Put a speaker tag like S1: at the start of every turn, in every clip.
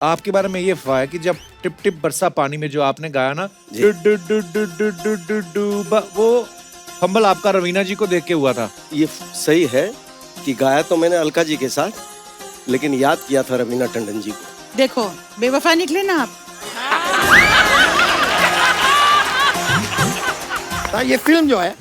S1: आपके बारे में ये अफवाह है कि जब टिप टिप बरसा पानी में जो आपने गाया ना do do do do do do do do वो फंबल आपका रवीना जी को देख के हुआ था।
S2: ये सही है कि गाया तो मैंने अलका जी के साथ, लेकिन याद किया था रवीना टंडन जी को।
S3: देखो बेवफा निकले ना आप।
S4: ये फिल्म जो है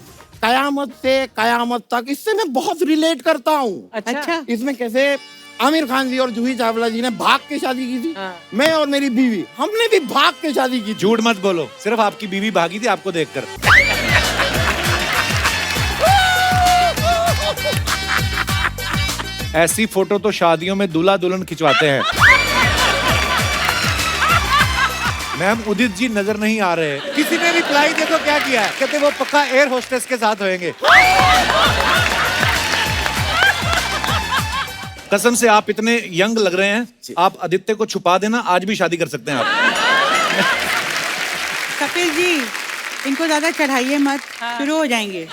S4: कयामत से कयामत तक, इससे मैं बहुत रिलेट करता हूँ।
S3: अच्छा।
S4: इसमें कैसे आमिर खान जी और जूही चावला जी ने भाग के शादी की थी। मैं और मेरी बीवी, हमने भी भाग के शादी की थी।
S1: झूठ मत बोलो, सिर्फ आपकी बीवी भागी थी आपको देखकर। ऐसी फोटो तो शादियों में दूल्हा दुल्हन खिंचवाते हैं। मैम उदित जी नजर नहीं आ रहे। किसी ने रिप्लाई देखो क्या किया है, कहते वो पक्का एयर होस्टेस के साथ होंगे। कसम से आप इतने यंग लग रहे हैं, आप आदित्य को छुपा देना, आज भी शादी कर सकते हैं आप।
S3: कपिल जी इनको ज्यादा चढ़ाइए मत, शुरू हो जाएंगे।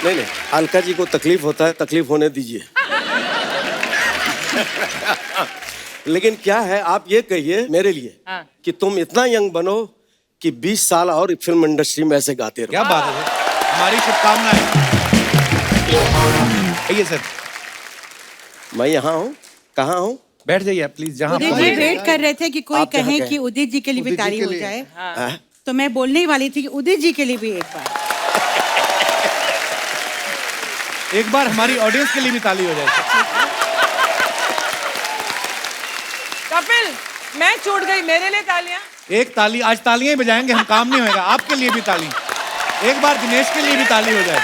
S2: नहीं, अलका जी को तकलीफ होता है, तकलीफ होने दीजिए। लेकिन क्या है, आप ये कहिए मेरे लिए कि तुम इतना यंग बनो कि 20 साल और फिल्म इंडस्ट्री में ऐसे गाते रहो।
S1: क्या बात है, हमारी शुभकामनाएं। आइए सर।
S2: मैं यहाँ हूँ, कहाँ हूँ?
S1: बैठ जाइए प्लीज। जहाँ
S3: उदित जी वेट कर रहे थे कि कोई
S2: आप
S3: कहे
S2: कहाँ
S3: कि उदित जी के लिए भी
S4: उदित जी
S3: तारीफ
S4: के
S3: हो
S4: लिए।
S3: जाए, तो मैं बोलने ही वाली थी कि उदित जी के लिए भी
S1: एक बार हमारी ऑडियंस के लिए भी ताली हो जाए।
S5: कपिल मैं छूट गई, मेरे लिए तालियां।
S1: एक ताली, आज तालियां ही बजाएंगे हम, काम नहीं होएगा। आपके लिए भी ताली, एक बार दिनेश के लिए भी ताली हो जाए,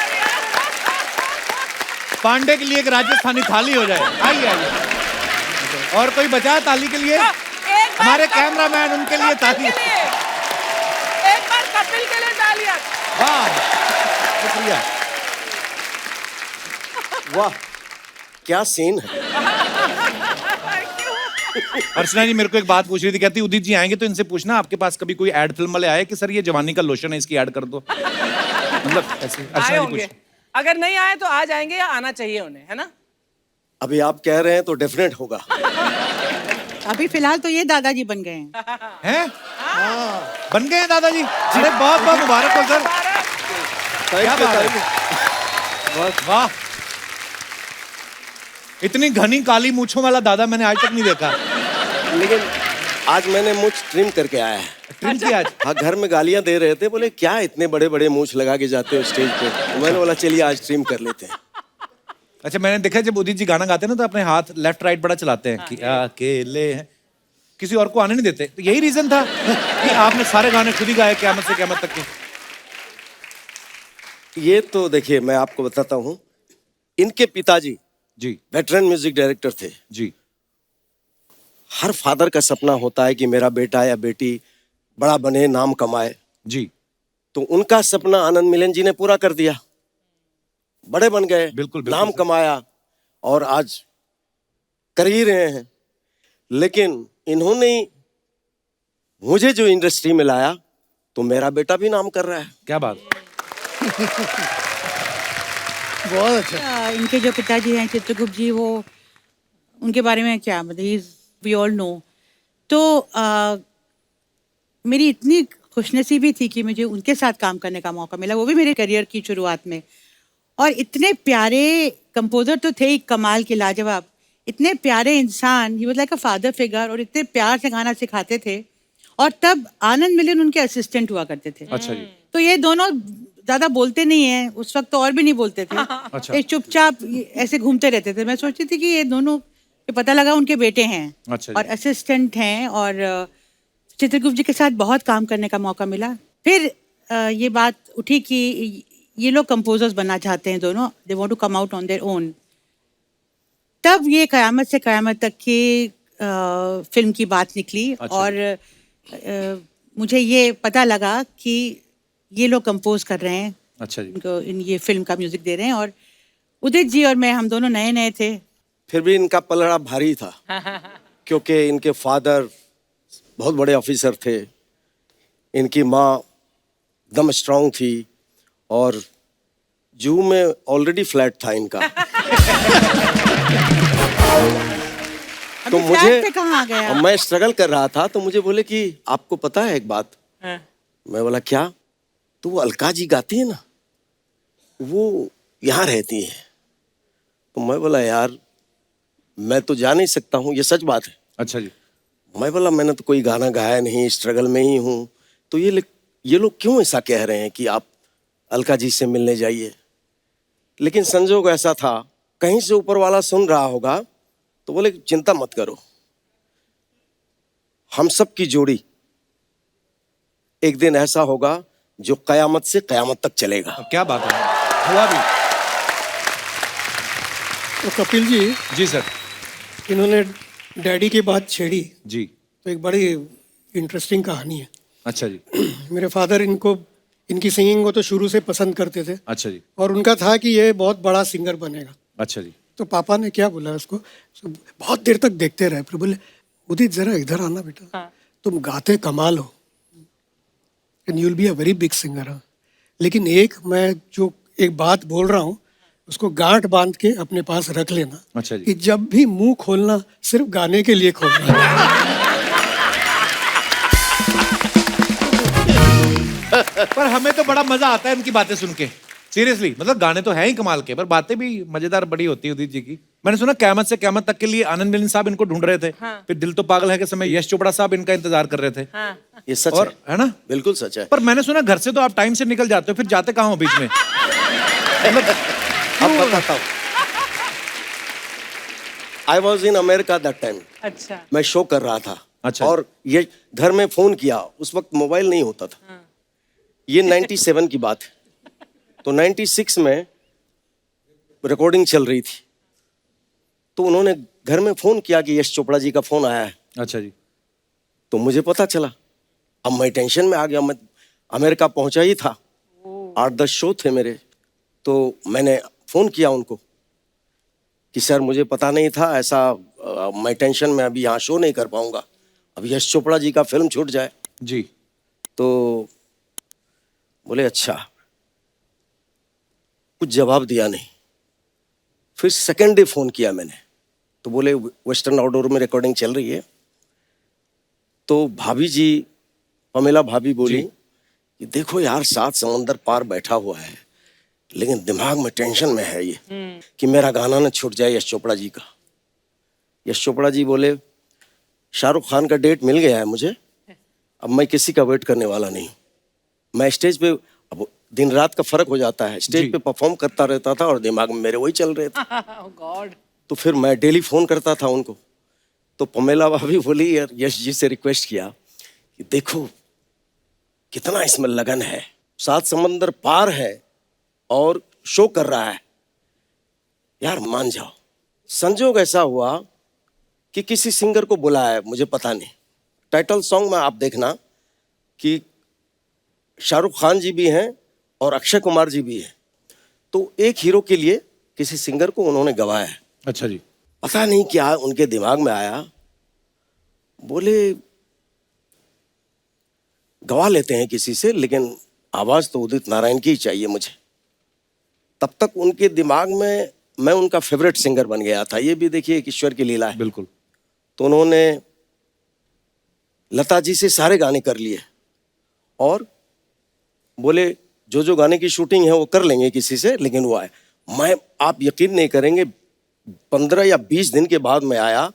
S1: पांडे के लिए एक राजस्थानी थाली हो जाए। आइए आइए। और कोई बचा ताली के लिए? हमारे कैमरामैन, उनके लिए ताली।
S5: एक बार कपिल के लिए तालियां।
S1: वाह शुक्रिया।
S2: वाह क्या सीन है।
S1: अर्चना जी मेरे को एक बात पूछ रही थी, कहती उदित जी आएंगे तो इनसे पूछना आपके पास कभी कोई एड फिल्म वाले आए कि सर ये जवानी का लोशन है इसकी ऐड कर दो। मतलब ऐसे
S5: आए
S1: अर्चना जी
S5: होंगे,
S1: पूछ।
S5: अगर नहीं आए तो आ जाएंगे या आना चाहिए उन्हें, है ना?
S2: अभी आप कह रहे हैं तो डेफिनेट होगा।
S3: अभी फिलहाल तो ये दादाजी बन गए हैं।
S1: हैं? बन गए हैं दादाजी? अरे बहुत बहुत मुबारक हो सर। क्या बात है, वाह। इतनी घनी काली मूंछों वाला दादा मैंने आज तक नहीं देखा।
S2: लेकिन आज मैंने मूंछ ट्रिम करके आया है।
S1: ट्रिम किया आज?
S2: हाँ, घर में गालियां दे रहे थे, बोले क्या इतने बड़े बड़े मूंछ लगा के जाते हो स्टेज पे। तो मैंने बोला चलिए आज ट्रिम कर लेते हैं।
S1: अच्छा, मैंने देखा जब उदित जी गाना गाते हैं ना तो अपने हाथ लेफ्ट राइट बड़ा चलाते हैं कि अकेले हैं, किसी और को आने नहीं देते। तो यही रीजन था कि आपने सारे गाने खुद ही गाए क़यामत से क़यामत तक के?
S2: ये तो देखिए मैं आपको बताता हूँ, इनके पिताजी
S1: जी
S2: वेटरन म्यूजिक डायरेक्टर थे
S1: जी।
S2: हर फादर का सपना होता है कि मेरा बेटा या बेटी बड़ा बने, नाम कमाए।
S1: जी
S2: तो उनका सपना आनंद मिलन जी ने पूरा कर दिया, बड़े बन गए,
S1: बिल्कुल,
S2: नाम कमाया और आज कर ही रहे हैं। लेकिन इन्होंने मुझे जो इंडस्ट्री में लाया तो मेरा बेटा भी नाम कर रहा है।
S1: क्या बात।
S4: बहुत अच्छा।
S3: इनके जो पिताजी हैं चित्रगुप्त जी, वो उनके बारे में क्या मतलब, वी ऑल नो। तो मेरी इतनी खुशनसीबी थी कि मुझे उनके साथ काम करने का मौका मिला, वो भी मेरे करियर की शुरुआत में। और इतने प्यारे कंपोजर तो थे ही, कमाल के, लाजवाब, इतने प्यारे इंसान, he was like a father figure, और इतने प्यार से गाना सिखाते थे। और तब आनंद मिलन उनके असिस्टेंट हुआ करते थे।
S1: अच्छा जी।
S3: तो ये दोनों ज्यादा बोलते नहीं है, उस वक्त तो और भी नहीं बोलते थे।
S1: अच्छा।
S3: ये चुपचाप ऐसे घूमते रहते थे। मैं सोचती थी कि ये दोनों, ये पता लगा उनके बेटे हैं।
S1: अच्छा जी।
S3: और असिस्टेंट हैं। और चित्रगुप्त जी के साथ बहुत काम करने का मौका मिला। फिर ये बात उठी कि ये लोग कंपोजर्स बनना चाहते हैं दोनों, they want to come out on their own. तब ये कयामत से कयामत तक की फिल्म की बात निकली।
S1: अच्छा।
S3: और मुझे ये पता लगा कि ये लोग कंपोज कर रहे हैं।
S1: अच्छा जी।
S3: इनको ये फिल्म का म्यूजिक दे रहे हैं। और उदित जी और मैं, हम दोनों नए नए थे।
S2: फिर भी इनका पलड़ा भारी था क्योंकि इनके फादर बहुत बड़े ऑफिसर थे, इनकी माँ एकदम स्ट्रांग थी और जू में ऑलरेडी फ्लैट था इनका। तो
S3: अभी फ्लैट पे कहाँ आ गए आप?
S2: मैं स्ट्रगल कर रहा था, तो मुझे बोले कि आपको पता है एक बात?
S5: हाँ।
S2: मैं बोला क्या? तो वो अलका जी गाती है ना, वो यहाँ रहती है। तो मैं बोला यार मैं तो जा नहीं सकता हूँ, ये सच बात है।
S1: अच्छा जी।
S2: मैं बोला मैंने तो कोई गाना गाया नहीं, स्ट्रगल में ही हूँ, तो ये लोग क्यों ऐसा कह रहे हैं कि आप अलका जी से मिलने जाइए। लेकिन संजोग ऐसा था, कहीं से ऊपर वाला सुन रहा होगा, तो बोले चिंता मत करो, हम सब की जोड़ी एक दिन ऐसा होगा जो कयामत से कयामत तक चलेगा।
S1: क्या बात है, हुआ भी।
S6: तो कपिल जी,
S1: जी सर।
S6: इन्होंने डैडी की बात छेड़ी,
S1: जी।
S6: तो एक बड़ी इंटरेस्टिंग कहानी है।
S1: अच्छा जी।
S6: मेरे फादर इनकी सिंगिंग को तो शुरू से पसंद करते थे,
S1: अच्छा जी।
S6: और उनका था कि ये बहुत बड़ा सिंगर बनेगा।
S1: अच्छा जी।
S6: तो पापा ने क्या बोला उसको, बहुत देर तक देखते रहे, फिर बोले उदित जरा इधर आना बेटा,
S5: हाँ।
S6: तुम गाते कमाल हो, and you will be a very big singer. लेकिन मैं जो एक बात बोल रहा हूँ उसको गांठ बांध के अपने पास रख लेना।
S1: अच्छा जी।
S6: कि जब भी मुंह खोलना सिर्फ गाने के लिए खोलना।
S1: पर हमें तो बड़ा मजा आता है इनकी बातें सुन के, सीरियसली। मतलब गाने तो हैं ही कमाल के, पर बातें भी मजेदार बड़ी होती है उदित जी की। मैंने सुना क़यामत से क़यामत तक के लिए आनंद मिलिंद साहब इनको ढूंढ रहे थे।
S5: हाँ।
S1: फिर दिल तो पागल है के समय यश चोपड़ा साहब इनका इंतजार कर रहे थे।
S5: हाँ।
S2: ये सच
S1: और है ना?
S2: बिल्कुल सच है।
S1: पर मैंने सुना घर से तो आप टाइम से निकल जाते हो, फिर जाते कहाँ हो बीच में?
S2: अब बताता हूँ। I was in America that time.
S5: अच्छा।
S2: मैं शो कर रहा था।
S1: अच्छा।
S2: और ये घर में फोन किया, उस वक्त मोबाइल नहीं होता था।
S5: हाँ।
S2: ये 97 की बात है। तो 96 में रिकॉर्डिंग चल रही थी, तो उन्होंने घर में फोन किया कि यश चोपड़ा जी का फोन आया है।
S1: अच्छा जी।
S2: तो मुझे पता चला। अब मैं टेंशन में आ गया, मैं अमेरिका पहुंचा ही था, 8-10 शो थे मेरे। तो मैंने फोन किया उनको कि सर मुझे पता नहीं था ऐसा, मैं टेंशन में अभी यहाँ शो नहीं कर पाऊंगा, अब यश चोपड़ा जी का फिल्म छूट जाए।
S1: जी।
S2: तो बोले अच्छा, कुछ जवाब दिया नहीं। फिर सेकेंड डे फोन किया मैंने, तो बोले वेस्टर्न आउटडोर में रिकॉर्डिंग चल रही है। तो भाभी जी, पमेला भाभी बोली कि देखो यार 7 समंदर पार बैठा हुआ है, लेकिन दिमाग में टेंशन में है ये कि मेरा गाना न छूट जाए यश चोपड़ा जी का। यश चोपड़ा जी बोले शाहरुख खान का डेट मिल गया है मुझे, अब मैं किसी का वेट करने वाला नहीं। मैं स्टेज पे, अब दिन रात का फर्क हो जाता है, स्टेज पे परफॉर्म करता रहता था और दिमाग में मेरे वही चल रहे थे।
S5: गॉड।
S2: तो फिर मैं डेली फोन करता था उनको। तो पमेला भाभी बोली यार, यश जी से रिक्वेस्ट किया कि देखो कितना इसमें लगन है, 7 समंदर पार है और शो कर रहा है, यार मान जाओ। संजोग ऐसा हुआ कि किसी सिंगर को बुलाया, मुझे पता नहीं। टाइटल सॉन्ग में आप देखना कि शाहरुख खान जी भी हैं और अक्षय कुमार जी भी हैं। तो एक हीरो के लिए किसी सिंगर को उन्होंने गवाया है।
S1: अच्छा जी।
S2: पता नहीं क्या उनके दिमाग में आया, बोले गवा लेते हैं किसी से, लेकिन आवाज तो उदित नारायण की ही चाहिए मुझे। तब तक उनके दिमाग में मैं उनका फेवरेट सिंगर बन गया था। ये भी देखिए एक ईश्वर की लीला है।
S1: बिल्कुल।
S2: तो उन्होंने लता जी से सारे गाने कर लिए और बोले जो जो गाने की शूटिंग है वो कर लेंगे किसी से, लेकिन वो आए। मैं, आप यकीन नहीं करेंगे, 15 या 20 दिन के बाद मैं आया,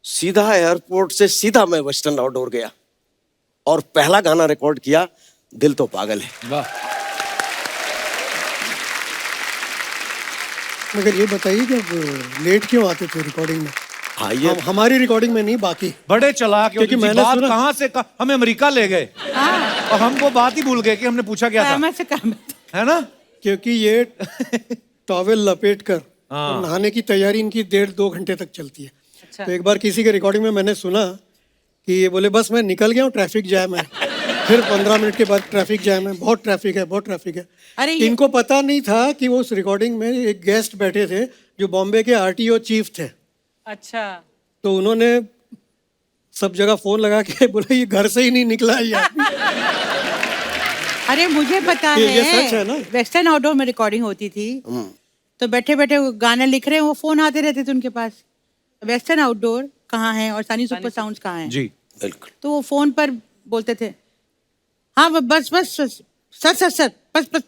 S2: सीधा एयरपोर्ट से सीधा मैं वेस्टर्न आउटडोर गया और पहला गाना रिकॉर्ड किया, दिल तो पागल है।
S1: वाह।
S6: मगर ये बताइए कि अब लेट क्यों आते थे रिकॉर्डिंग में?
S2: हाँ, ये
S6: हमारी रिकॉर्डिंग में नहीं, बाकी।
S1: बड़े चालाक हो
S6: क्योंकि
S1: उदित जी,
S6: मैंने
S1: बात
S6: सुना-
S1: कहाँ से हमें अमेरिका ले गए और हम वो बात ही भूल गए कि हमने पूछा क्या था,
S3: क़यामत से क़यामत।
S1: है ना?
S6: क्योंकि ये टॉवेल लपेट कर और नहाने की तैयारी इनकी 1.5-2 घंटे तक चलती है।
S5: अच्छा।
S6: तो एक बार किसी के रिकॉर्डिंग में मैंने सुना कि ये बोले बस मैं निकल गया हूँ, ट्रैफिक जैम है। फिर 15 मिनट के बाद ट्रैफिक जैम है, बहुत ट्रैफिक है, बहुत ट्रैफिक है।
S3: अरे ये-
S6: इनको पता नहीं था कि वो उस रिकॉर्डिंग में एक गेस्ट बैठे थे जो बॉम्बे के आरटीओ चीफ थे।
S5: अच्छा।
S6: तो उन्होंने सब जगह फोन लगा के बोला ये घर से ही नहीं निकला है ये आदमी।
S3: अरे मुझे पता
S6: ये सच है ना?
S3: वेस्टर्न आउटडोर में रिकॉर्डिंग होती थी, तो बैठे बैठे वो गाना लिख रहे हैं, वो फोन आते रहते थे उनके पास। वेस्टर्न आउटडोर कहाँ हैं और सनी सुपर साउंड्स कहाँ हैं।
S1: जी
S2: बिल्कुल।
S3: तो वो फोन पर बोलते थे, हाँ बस बस बस, सर बस बस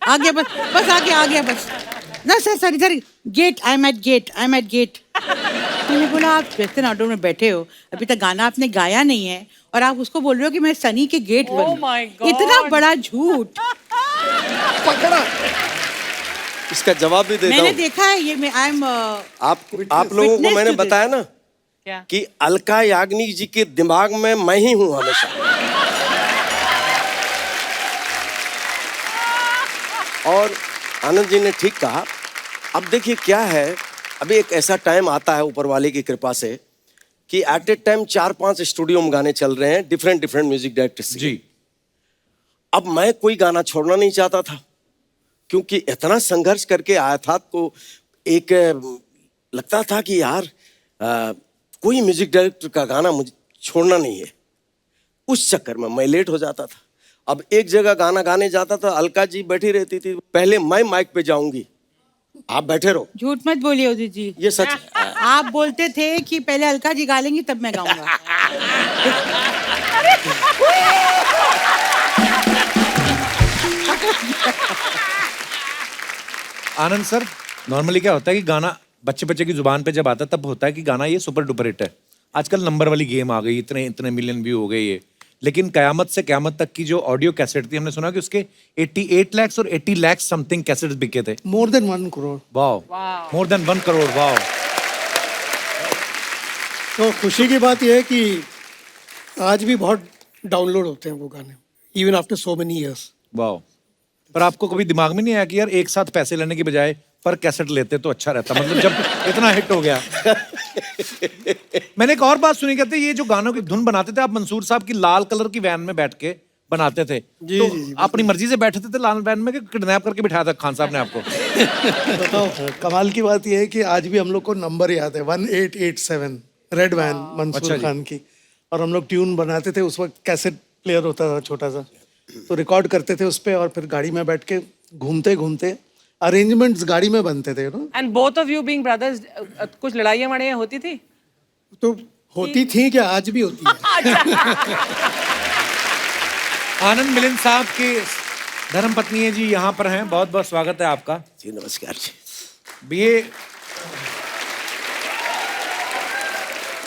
S3: आ गया, बस आ गया बस ना सर इधर gate, I am at gate. मैंने बोला आप वेस्टर्न ऑटो में बैठे हो, अभी तक गाना आपने गाया नहीं है और आप उसको बोल रहे हो कि मैं सनी के गेट पर हूँ।
S5: my God.
S3: इतना बड़ा झूठ।
S4: पकड़ा।
S2: इसका जवाब भी देता
S3: मैंने
S2: हूँ।
S3: देखा है ये, मैं आई एम
S2: आप लोगों को
S3: witness
S2: मैंने
S3: to this.
S2: बताया ना
S5: क्या?
S2: कि अलका याग्निक जी के दिमाग में मैं ही हूं हमेशा। और आनंद जी ने ठीक कहा। अब देखिए क्या है, अभी एक ऐसा टाइम आता है ऊपर वाले की कृपा से कि एट ए टाइम 4-5 स्टूडियो में गाने चल रहे हैं डिफरेंट म्यूजिक डायरेक्टर्स के।
S1: जी
S2: अब मैं कोई गाना छोड़ना नहीं चाहता था क्योंकि इतना संघर्ष करके आया था, तो एक लगता था कि यार कोई म्यूजिक डायरेक्टर का गाना मुझे छोड़ना नहीं है। उस चक्कर में मैं लेट हो जाता था। अब एक जगह गाना गाने जाता था, अलका जी बैठी रहती थी, पहले मैं माइक पे जाऊंगी, आप बैठे रहो।
S3: झूठ मत बोलिए उदित जी,
S2: ये सच है।
S3: आप बोलते थे कि पहले अलका जी गा लेंगी तब मैं गाऊंगा।
S1: आनंद सर, नॉर्मली क्या होता है कि गाना बच्चे की जुबान पे जब आता है तब होता है कि गाना ये सुपर डुपर हिट है। आजकल नंबर वाली गेम आ गई, इतने मिलियन व्यू हो गए ये। लेकिन कयामत से कयामत तक की जो ऑडियो कैसेट थी, हमने सुना कि उसके 88 लाख और 80 लाख समथिंग कैसेट्स बिके थे।
S6: More than 1 crore.
S1: Wow, more than 1 crore. Wow,
S6: तो खुशी की बात यह है कि आज भी बहुत डाउनलोड होते हैं वो गाने, even after so many years.
S1: Wow. पर आपको कभी दिमाग में नहीं आया कि यार एक साथ पैसे लेने की बजाय पर कैसेट लेते तो अच्छा रहता, मतलब जब इतना हिट हो गया। मैंने एक और बात सुनी, कहते ये जो गानों की धुन बनाते थे आप मंसूर साहब की लाल कलर की वैन में बैठ के बनाते थे।
S6: जी,
S1: तो
S6: जी,
S1: अपनी मर्जी से बैठते थे लाल वैन में कि किडनैप करके बिठाया था खान साहब ने आपको?
S7: बताओ, कमाल की बात यह है कि आज भी हम लोग को नंबर याद है 1887 रेड वैन
S1: अच्छा
S7: मंसूर
S1: जी।
S7: खान की। और हम लोग ट्यून बनाते थे, उस वक्त कैसेट प्लेयर होता था छोटा सा, तो रिकॉर्ड करते थे उस पे और फिर गाड़ी में बैठ के घूमते घूमते अरेंजमेंट्स गाड़ी में बनते थे ना।
S5: And both of you being brothers, कुछ लड़ाइयाँ वड़ाइयाँ होती थी?
S6: तो होती थी क्या, आज भी होती है।
S1: आनंद मिलिंद साहब की धर्मपत्नी है जी, यहाँ पर हैं, बहुत बहुत स्वागत है आपका
S2: जी नमस्कार जी।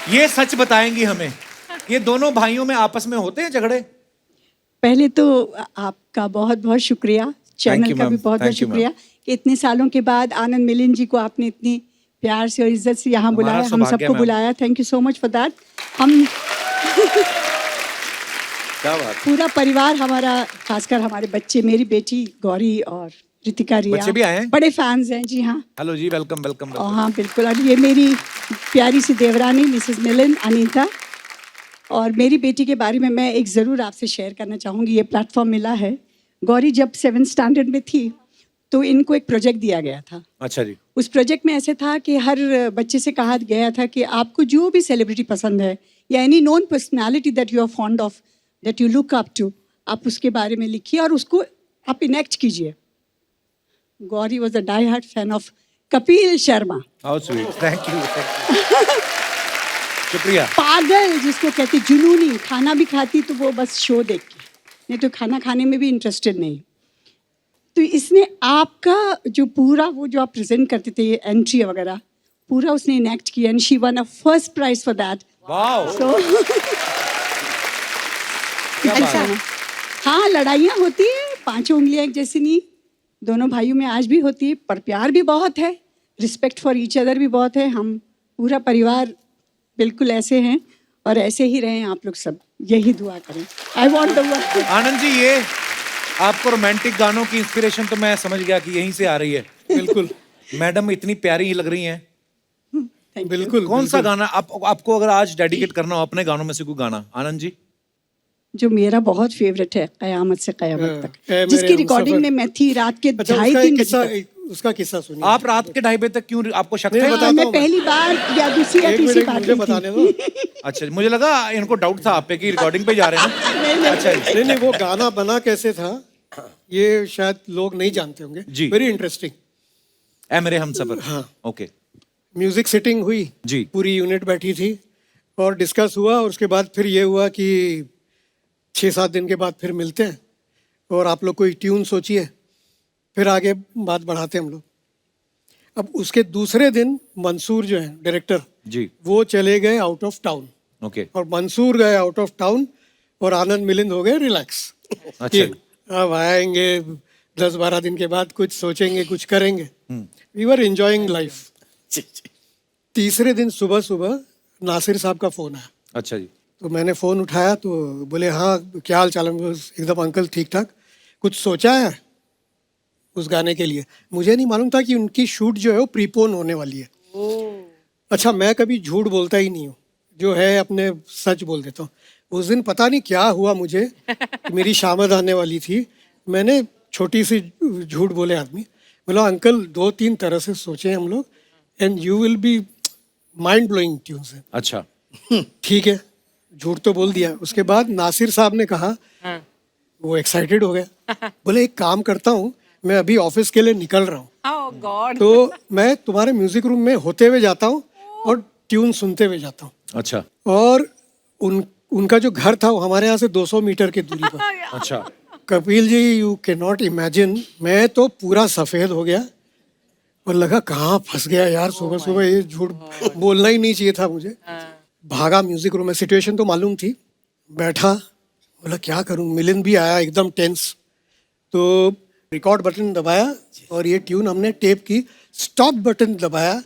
S1: ये सच बताएंगी हमें, ये दोनों भाइयों में आपस में होते हैं झगड़े?
S8: पहले तो आपका बहुत बहुत शुक्रिया, चैनल
S1: you,
S8: का भी
S1: ma'am.
S8: बहुत बहुत
S1: Thank you,
S8: शुक्रिया कि इतने सालों के बाद आनंद मिलिंद जी को आपने इतनी प्यार से और इज्जत से यहाँ बुलाया, हम
S1: सौभाग्य,
S8: सबको
S1: ma'am.
S8: बुलाया। Thank you so much for that. हम
S2: क्या बात।
S8: पूरा परिवार हमारा, खासकर हमारे बच्चे, मेरी बेटी गौरी और रितिका रिया,
S1: बच्चे भी आए हैं?
S8: बड़े फैंस हैं जी। हाँ
S1: हेलो जी, वेलकम वेलकम।
S8: और हाँ बिल्कुल। और ये मेरी प्यारी सी देवरानी मिसेस मिलिंद, अनीता। और मेरी बेटी के बारे में मैं एक ज़रूर आपसे शेयर करना चाहूँगी, ये प्लेटफॉर्म मिला है। गौरी जब 7th स्टैंडर्ड में थी तो इनको एक प्रोजेक्ट दिया गया था।
S1: अच्छा जी।
S8: उस प्रोजेक्ट में ऐसे था कि हर बच्चे से कहा गया था कि आपको जो भी सेलिब्रिटी पसंद है या any known personality that you are fond of, that you look up to, आप उसके बारे में लिखिए और उसको आप इनेक्ट कीजिए। Gauri was a die hard fan of Kapil Sharma.
S1: How sweet, thank you. शुक्रिया।
S8: पागल जिसको कहते, जुनूनी, खाना भी खाती तो वो बस शो देख के, नहीं तो खाना खाने में भी इंटरेस्टेड नहीं। तो इसने आपका जो पूरा वो जो आप प्रेजेंट करते थे एंट्री वगैरह पूरा उसने इनेक्ट किया and she won a first prize for that.
S1: Wow,
S8: so
S3: अच्छा,
S8: हाँ, लड़ाइयाँ होती है, 5 उंगलियाँ एक जैसी नहीं, दोनों भाइयों में आज भी होती है, पर प्यार भी बहुत है, रिस्पेक्ट फॉर ईच अदर भी बहुत है। हम पूरा परिवार बिल्कुल ऐसे हैं और ऐसे ही रहें आप लोग सब, यही दुआ करें। I want the work.
S1: Anand ji, ये आपको रोमांटिक गानों की इंस्पिरेशन तो मैं समझ गया कि यहीं से आ रही है।
S6: बिल्कुल
S1: मैडम इतनी प्यारी लग रही हैं।
S6: बिल्कुल।
S1: कौन सा गाना आपको अगर आज डेडिकेट करना हो अपने गानों में से कोई गाना, आनंद जी?
S8: जो मेरा बहुत फेवरेट है, कयामत से कयामत
S6: हाँ,
S8: तक,
S6: मेरे
S8: जिसकी रिकॉर्डिंग
S6: हमसफर।
S8: में मैं थी रात के
S6: अच्छा,
S8: 2:30-3 बजे तक।
S6: उसका किस्सा सुनिए।
S1: आप रात के 2:30 बजे तक क्यों, आपको शक
S6: नहीं,
S1: है?
S6: बताता
S8: मैं
S6: हूँ
S8: पहली बार या दूसरी या
S6: एक
S8: तीसरी
S6: मिनट
S8: बार
S6: मुझे
S8: गई
S6: बताने
S8: थी।
S6: दो।
S1: अच्छा, मुझे लगा इनको डाउट था आप पे कि रिकॉर्डिंग पे जा रहे हैं। अच्छा जी।
S6: नहीं नहीं, वो गाना बना कैसे था ये शायद लोग नहीं जानते होंगे।
S1: जी।
S6: Very interesting.
S1: ए मेरे हमसफर।
S6: हाँ।
S1: ओके।
S6: म्यूजिक सिटिंग हुई
S1: जी।
S6: पूरी यूनिट बैठी थी और डिस्कस हुआ और उसके बाद फिर ये हुआ कि 6-7 दिन के बाद फिर मिलते हैं और आप लोग कोई ट्यून सोचिए, फिर आगे बात बढ़ाते हैं हम लोग। अब उसके दूसरे दिन मंसूर जो है डायरेक्टर,
S1: जी
S6: वो चले गए आउट ऑफ टाउन,
S1: ओके
S6: और मंसूर गए आउट ऑफ टाउन और आनंद मिलिंद हो गए रिलैक्स।
S1: अच्छा
S6: अब आएंगे 10-12 दिन के बाद, कुछ सोचेंगे, कुछ करेंगे। We were enjoying life. तीसरे दिन सुबह सुबह नासिर साहब का फ़ोन आया।
S1: अच्छा जी
S6: तो मैंने फ़ोन उठाया तो बोले हाँ क्या हाल चाल है। एकदम अंकल ठीक ठाक, कुछ सोचा है उस गाने के लिए? मुझे नहीं मालूम था कि उनकी शूट जो है वो प्रीपोन होने वाली है। अच्छा, मैं कभी झूठ बोलता ही नहीं हूँ, जो है अपने सच बोल देता हूँ। उस दिन पता नहीं क्या हुआ मुझे, मेरी शामद आने वाली थी, मैंने छोटी सी झूठ बोले आदमी, बोला अंकल 2-3 तरह से सोचे हम लोग and you will be mind blowing tunes.
S1: अच्छा
S6: ठीक है, झूठ तो बोल दिया। उसके बाद नासिर साहब ने कहा, वो एक्साइटेड हो गया, बोले एक काम करता हूँ, मैं अभी ऑफिस के लिए निकल रहा हूँ,
S5: Oh God.
S6: तो मैं तुम्हारे म्यूजिक रूम में होते हुए जाता हूँ और ट्यून सुनते हुए जाता हूँ।
S1: अच्छा
S6: और उनका जो घर था वो हमारे यहाँ से 200 मीटर की दूरी पर।
S1: अच्छा
S6: Kapil ji, you can not imagine, मैं तो पूरा सफ़ेद हो गया और लगा कहाँ फंस गया यार, सुबह सुबह ये झूठ बोलना ही नहीं चाहिए था मुझे। भागा म्यूजिक रूम में, सिचुएशन तो मालूम थी, बैठा, बोला क्या करूं। मिलिंद भी आया एकदम टेंस, तो रिकॉर्ड बटन दबाया और ये ट्यून हमने टेप की, स्टॉप बटन दबाया,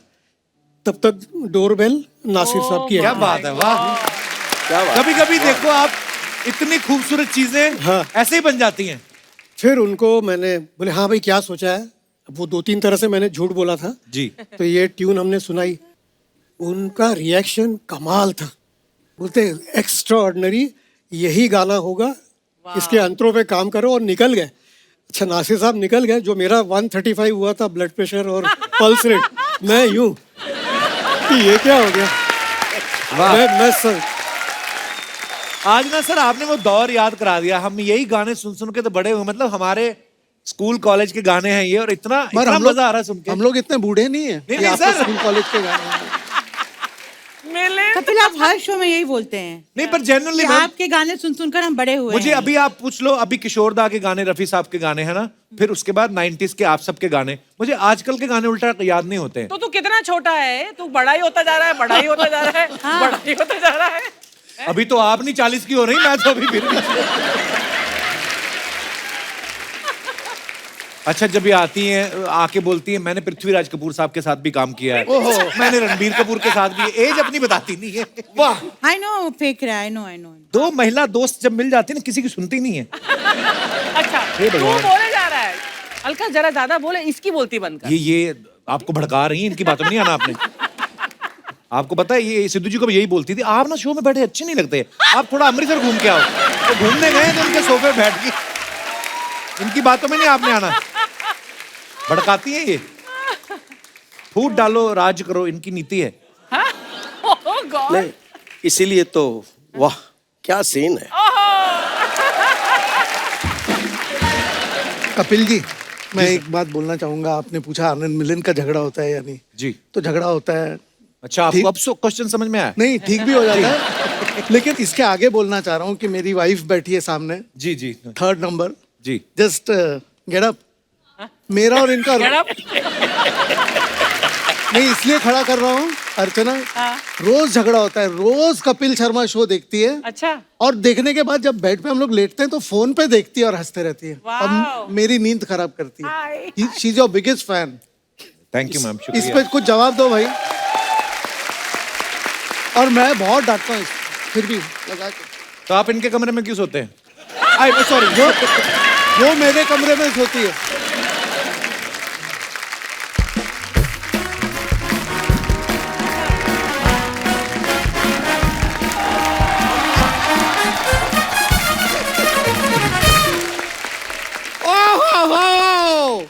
S6: तब तक डोरबेल नासिर साहब की
S1: क्या
S6: है।
S1: बात है, वाह।
S2: क्या बात।
S1: कभी कभी देखो आप, इतनी खूबसूरत चीजें
S6: हाँ।
S1: ऐसे ही बन जाती हैं।
S6: फिर उनको मैंने बोले हाँ भाई क्या सोचा है। अब वो 2-3 तरह से मैंने झूठ बोला था,
S1: जी
S6: तो ये ट्यून हमने सुनाई, उनका रिएक्शन कमाल था, बोलते एक्स्ट्रा ऑर्डिनरी, यही गाना होगा, इसके अंतरों पे काम करो, और निकल गए। अच्छा, नासिर साहब निकल गए, जो मेरा 135 हुआ था ब्लड प्रेशर और पल्स रेट, मैं यूं कि ये क्या हो गया। मैं सर,
S1: आज ना सर आपने वो दौर याद करा दिया। हम यही गाने सुन सुन के तो बड़े हुए, मतलब हमारे स्कूल कॉलेज के गाने हैं ये, और इतना
S7: पर
S1: इतना
S7: हम लोग
S1: मजा आ रहा है सुन के।
S7: हम लोग इतने बूढ़े नहीं है
S1: नहीं,
S7: कि
S1: नहीं,
S7: आपको
S1: सर।
S7: स्कूल कॉलेज के गाने
S5: मिले
S3: कपिल, आप हर शो में यही बोलते हैं
S1: नहीं, पर जेन्युइनली
S3: कि आपके गाने सुन सुनकर हम बड़े हुए
S1: मुझे
S3: हैं।
S1: अभी आप पूछ लो, अभी किशोर दा के गाने, रफी साहब के गाने हैं ना, फिर उसके बाद 90s के आप सबके गाने, मुझे आजकल के गाने उल्टा याद नहीं होते हैं।
S5: तो तू कितना छोटा है, तू बड़ा ही होता जा रहा है, बड़ा ही होता जा रहा है, बड़ा ही होता जा रहा है।
S1: अभी तो आप नहीं 40 की हो रही, मैं तो अभी फिर भी। अच्छा, जब ये आती हैं आके बोलती हैं मैंने पृथ्वीराज कपूर साहब के साथ भी काम किया है, मैंने रणबीर कपूर के साथ भी, एज अपनी बताती नहीं है। वाह,
S3: आई नो फेक रहा है, आई नो।
S1: 2 महिला दोस्त जब मिल जाती है ना, किसी की सुनती नहीं है।
S5: अच्छा,
S1: हे
S5: तू
S1: भगवान।
S5: बोले जा रहा है, अलका जरा ज्यादा बोले, इसकी बोलती बंद कर।
S1: ये आपको भड़का रही हैं, इनकी बातों में नहीं आना आपने। आपको पता है ये सिद्धू जी को भी यही बोलती थी, आप ना शो में बैठे अच्छे नहीं लगते, आप थोड़ा अमृतसर घूम के आओ। तो घूमने गए तो उनके सोफे बैठ गई, इनकी बातों में नहीं आपने आना। भड़काती है ये, फूट डालो राज करो, इनकी नीति है।
S5: Oh God.
S2: नहीं, इसीलिए तो वाह क्या सीन है।
S7: कपिल जी, मैं एक बात बोलना चाहूंगा। आपने पूछा आनंद मिलिंद का झगड़ा होता है या नहीं,
S1: जी
S7: तो झगड़ा होता है।
S1: अच्छा, आपको अब क्वेश्चन समझ में आया?
S7: नहीं, ठीक भी हो जाता है, लेकिन इसके आगे बोलना चाह रहा हूँ कि मेरी वाइफ बैठी है सामने,
S1: जी जी
S7: 3rd नंबर,
S1: जी।
S7: Just get up. मेरा और इनका
S5: Get up.
S7: नहीं, इसलिए खड़ा कर रहा हूँ अर्चना, रोज झगड़ा होता है, रोज कपिल शर्मा शो देखती है,
S5: अच्छा,
S7: और देखने के बाद जब बेड पे हम लोग लेटते हैं तो फोन पे देखती है और हंसते रहती है,
S5: वाह।
S7: और मेरी नींद खराब करती है। She is your biggest fan.
S1: Thank you ma'am,
S7: इस
S1: शुक्रिया।
S7: पे कुछ जवाब दो भाई। और मैं बहुत डांटता हूँ, फिर भी लगा के।
S1: तो आप इनके कमरे में क्यों सोते हैं?
S7: सॉरी, वो मेरे कमरे में सोती है।
S4: ओहो,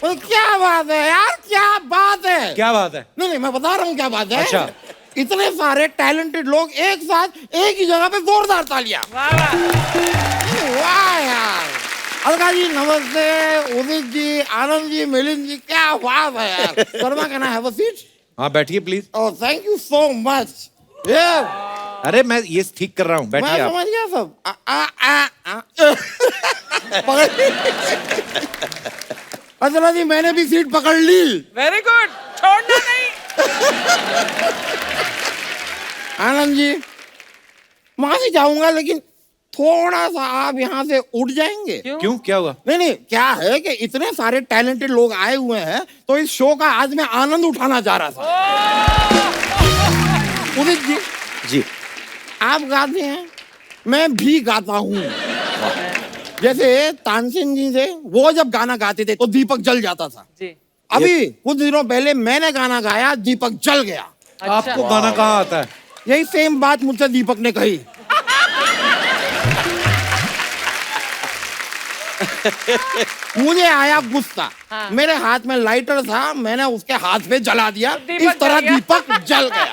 S4: तो क्या बात है यार, क्या बात है।
S1: क्या बात है?
S4: नहीं, मैं बता रहा हूँ क्या बात है।
S1: अच्छा।
S4: इतने सारे टैलेंटेड लोग एक साथ एक ही जगह पे जोरदार तालियां।
S5: वाह वाह।
S4: वाह यार, अलका जी नमस्ते, उदित जी, आनंद जी, मिलिंद जी, क्या बात है यार। Sharma, can I have a seat?
S1: हाँ बैठिए please.
S4: Oh, thank you so much. Yeah.
S1: अरे मैं ये ठीक कर रहा हूँ,
S4: मैं
S1: बैठिए आप।
S4: समझ गया सब। पकड़ अंजना जी, मैंने भी सीट पकड़ ली।
S5: वेरी गुड, छोड़ना नहीं।
S4: आनंद जी, वहां से जाऊंगा, लेकिन थोड़ा सा आप यहाँ से उठ जाएंगे।
S1: क्यों, क्या हुआ?
S4: नहीं नहीं, क्या है कि इतने सारे टैलेंटेड लोग आए हुए हैं, तो इस शो का आज मैं आनंद उठाना चाह रहा था। उदित जी,
S2: जी।
S4: आप गाते हैं, मैं भी गाता हूँ। जैसे तानसेन जी थे, वो जब गाना गाते थे तो दीपक जल जाता था।
S5: जी।
S4: अभी कुछ दिनों पहले मैंने गाना गाया, दीपक जल गया।
S1: आपको गाना कहाँ आता है?
S4: यही सेम बात मुझसे दीपक ने कही। मुझे आया गुस्सा। मेरे हाथ में लाइटर था, मैंने उसके हाथ पे जला दिया।
S5: दीपक
S4: इस तरह
S5: जल गया।
S4: दीपक जल गया।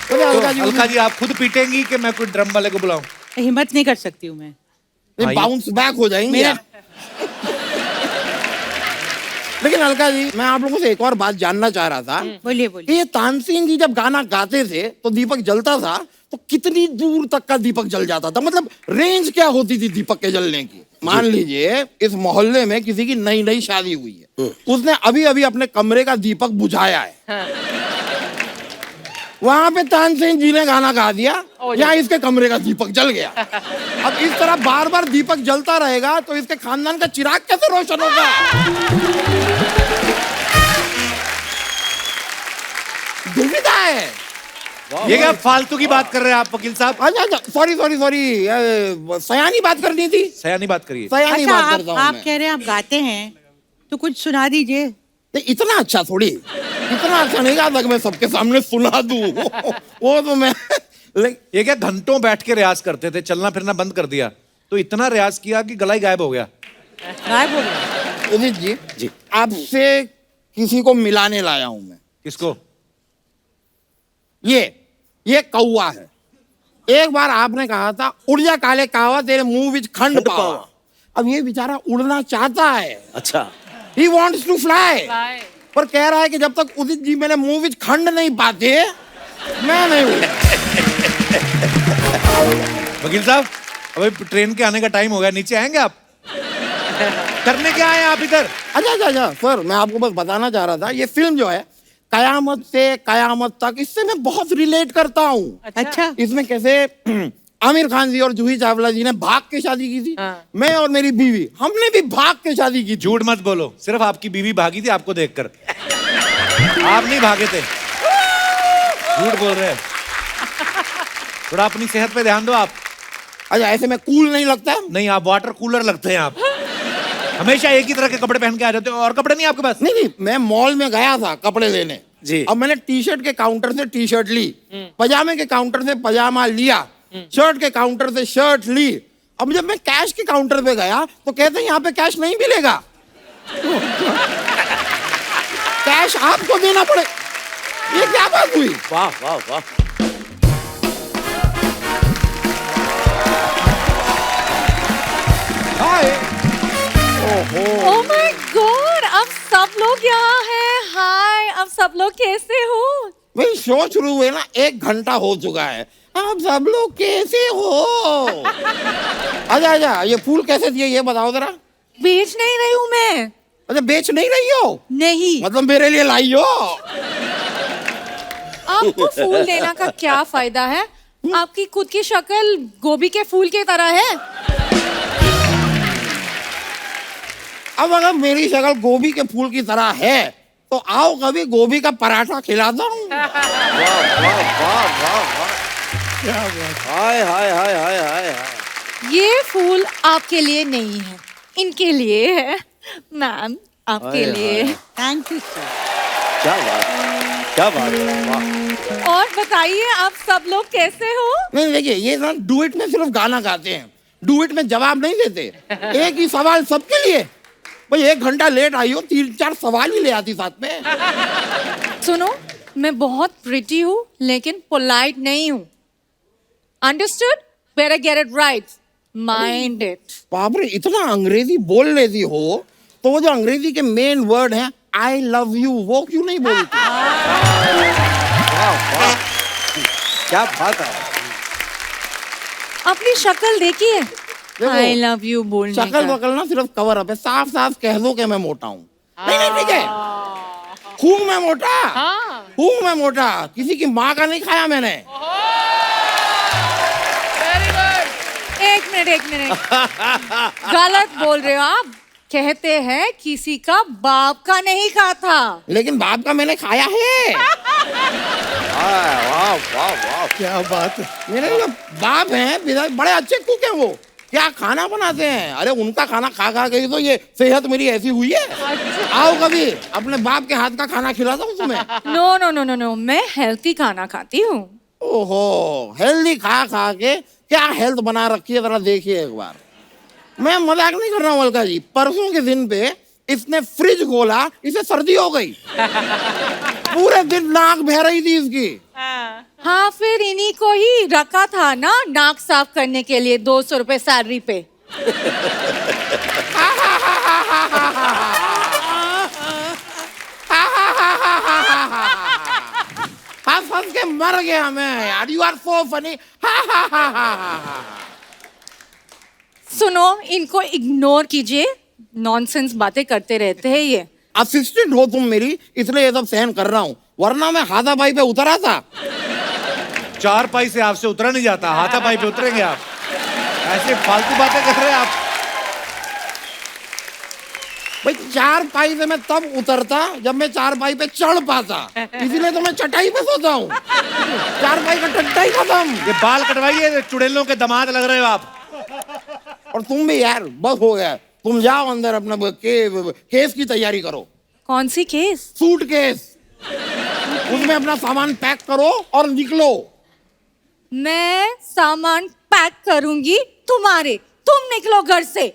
S4: बोले, अलका जी,
S1: अलका जी, आप खुद पीटेंगी कि मैं कोई ड्रम वाले को बुलाऊं?
S3: हिम्मत नहीं कर सकती हूँ मैं।
S4: बाउंस बैक हो जाएंगे।
S3: मेरा-
S4: लेकिन अलका जी, मैं आप लोगों से एक और बात जानना चाह रहा था।
S3: बोलिए
S4: कि
S3: बोलिए।
S4: ये तानसेन जी जब गाना गाते थे तो दीपक जलता था, तो कितनी दूर तक का दीपक जल जाता था? मतलब रेंज क्या होती थी दीपक के जलने की? मान लीजिए इस मोहल्ले में किसी की नई नई शादी हुई है, उसने अभी अभी अपने कमरे का दीपक बुझाया है। वहां पे तानसेन जी ने गाना गा दिया, यहाँ इसके कमरे का दीपक जल गया। अब इस तरह बार बार दीपक जलता रहेगा तो इसके खानदान का चिराग कैसे रोशन होगा? दुविधा है।
S1: ये क्या फालतू की बात कर रहे हैं आप वकील साहब?
S4: अच्छा अच्छा, सॉरी सॉरी सॉरी, सयानी बात करनी थी।
S1: सयानी बात करिए।
S4: सयानी
S3: अच्छा,
S4: बात करता हूँ
S3: आप
S4: मैं।
S3: कह रहे हैं आप गाते हैं, तो कुछ सुना दीजिए।
S4: नहीं, इतना अच्छा थोड़ी, इतना अच्छा नहीं गाता कि मैं सबके सामने सुना दूं। वो तो मैं
S1: ये क्या घंटों बैठ के रियाज करते थे, चलना फिरना बंद कर दिया, तो इतना रियाज किया कि गला ही गायब हो गया।
S3: गायब हो गया।
S4: उदित जी, जी आपसे किसी को मिलाने लाया हूं मैं।
S1: किसको?
S4: ये कौवा है। एक बार आपने कहा था, उड़ जा काले कावा तेरे मुंह विच खंड पावा। अब ये बेचारा उड़ना चाहता है।
S2: अच्छा।
S4: He wants to fly।
S5: Fly।
S4: पर कह रहा है कि जब तक उदित जी मेरे मुंह विच खंड नहीं पाते, मैं नहीं उड़ूंगा।
S1: वकील साहब, अभी ट्रेन के आने का टाइम हो गया, नीचे आएंगे आप? करने क्या आए आप इधर?
S4: अच्छा अच्छा अच्छा सर, मैं आपको बस बताना चाह रहा था, ये फिल्म जो है कयामत से कयामत तक, इससे मैं बहुत रिलेट करता हूँ।
S3: अच्छा।
S4: इसमें कैसे आमिर खान जी और जूही चावला जी ने भाग के शादी की थी। मैं और मेरी बीवी, हमने भी भाग के शादी की थी।
S1: झूठ मत बोलो, सिर्फ आपकी बीवी भागी थी आपको देखकर, आप नहीं भागे थे। झूठ बोल रहे हैं। थोड़ा अपनी सेहत पे ध्यान दो आप।
S4: अच्छा, ऐसे में कूल नहीं लगता?
S1: नहीं, आप वाटर कूलर लगते हैं आप। हमेशा एक ही तरह के कपड़े पहन के आ जाते हो, और कपड़े नहीं आपके पास?
S4: नहीं नहीं, मैं मॉल में गया था कपड़े लेने
S2: जी।
S4: अब मैंने टी शर्ट के काउंटर से टी शर्ट ली, पजामे के काउंटर से पजामा लिया, शर्ट के काउंटर से शर्ट ली। अब जब मैं कैश के काउंटर पे गया तो कहते हैं यहाँ पे कैश नहीं मिलेगा, कैश आपको देना पड़े। ये क्या बात हुई?
S2: वाह वाह वाह।
S9: ओह माय गॉड, अब सब लोग यहाँ हैं। हाय, अब सब लोग कैसे हो?
S4: भाई शो शुरू हुए ना 1 घंटा हो चुका है, आप सब लोग कैसे हो? अच्छा अच्छा, ये फूल कैसे दिए ये बताओ जरा।
S9: बेच नहीं रही हूँ मैं।
S4: अच्छा, बेच नहीं रही हो?
S9: नहीं।
S4: मतलब मेरे लिए लाई हो?
S9: आपको फूल देना का क्या फायदा है? आपकी खुद की शक्ल गोभी के फूल की तरह है।
S4: अब अगर मेरी शक्ल गोभी के फूल की तरह है तो आओ कभी गोभी का पराठा खिलाता हूँ।
S2: हाय हाय हाय हाय हाय हाय।
S9: ये फूल आपके लिए नहीं है, इनके लिए है। मैम, आपके लिए।
S3: Thank you sir.
S2: क्या बात, क्या बात है, वाह।
S9: और बताइए, आप सब लोग कैसे हो?
S4: नहीं देखिए, ये ना डुएट में सिर्फ गाना गाते हैं, डुएट में जवाब नहीं देते। एक ही सवाल सबके लिए। भाई 1 घंटा लेट आई हो, 3-4 सवाल ही ले आती साथ में।
S9: सुनो, मैं बहुत प्रिटी हूँ लेकिन पोलाइट नहीं हूँ। Understood? Better get it right. Mind it.
S4: बाप रे, इतना अंग्रेजी बोल लेती हो तो वो जो अंग्रेजी के मेन वर्ड हैं आई लव यू वो क्यों नहीं बोलती?
S2: क्या बात है।
S9: अपनी शक्ल देखिए,
S4: देखो,
S9: आई लव यू बोलने
S4: शक्ल
S9: का।
S4: वकल ना सिर्फ कवर अप है, साफ साफ कह दो कि मैं मोटा हूँ। नहीं नहीं ठीक है, हूँ मैं मोटा, हूँ मैं मोटा, किसी की माँ का नहीं खाया मैंने।
S9: एक मिनट गलत बोल रहे हो आप। कहते हैं किसी का बाप का नहीं खाता।
S4: लेकिन बाप का मैंने खाया है।
S2: वाह वाह वाह,
S6: क्या बात है।
S4: मेरे जो बाप हैं पिता बड़े अच्छे कुक हैं, वो क्या खाना बनाते हैं। अरे उनका खाना खा खा के ही तो ये सेहत मेरी ऐसी हुई है। आओ कभी अपने बाप के हाथ का खाना खिलाता हूँ तुम्हें।
S9: नो, मैं हेल्थी खाना खाती हूँ।
S4: ओहो, हेल्दी खा खा के क्या हेल्थ बना रखी है, जरा देखिए एक बार। मैं मजाक नहीं कर रहा हूँ अलका जी, परसों के दिन पे इसने फ्रिज खोला, इसे सर्दी हो गई। पूरे दिन नाक बह रही थी इसकी।
S9: हाँ, फिर इन्हीं को ही रखा था ना नाक साफ करने के लिए 200 रुपए सैलरी पे।
S4: हंस के मर गया मैं यार। You are so funny.
S9: सुनो, इनको इग्नोर कीजिए, नॉनसेंस बातें करते रहते हैं ये।
S4: असिस्टेंट हो तुम मेरी, इसलिए ये सब सहन कर रहा हूँ, वरना मैं हाथापाई पे उतरा था।
S1: चार पाई से आपसे उतरा नहीं जाता, हाथापाई पे उतरेंगे आप। ऐसे फालतू बातें कर रहे हैं आप।
S4: भाई 4 पाई से मैं तब उतरता जब मैं 4 पाई पे चढ़ पाता, इसीलिए तो मैं चटाई पे सोता हूँ। 4 पाई का टट्टा ही खत्म।
S1: ये बाल कटवाइए, चुड़ैलों के दामाद लग रहे हो आप।
S4: और तुम भी यार, बस हो गया। तुम जाओ अंदर अपना केस की तैयारी करो।
S9: कौन सी केस?
S4: सूट केस, उसमें अपना सामान पैक करो और निकलो।
S9: मैं सामान पैक करूंगी तुम्हारे, तुम निकलो घर से।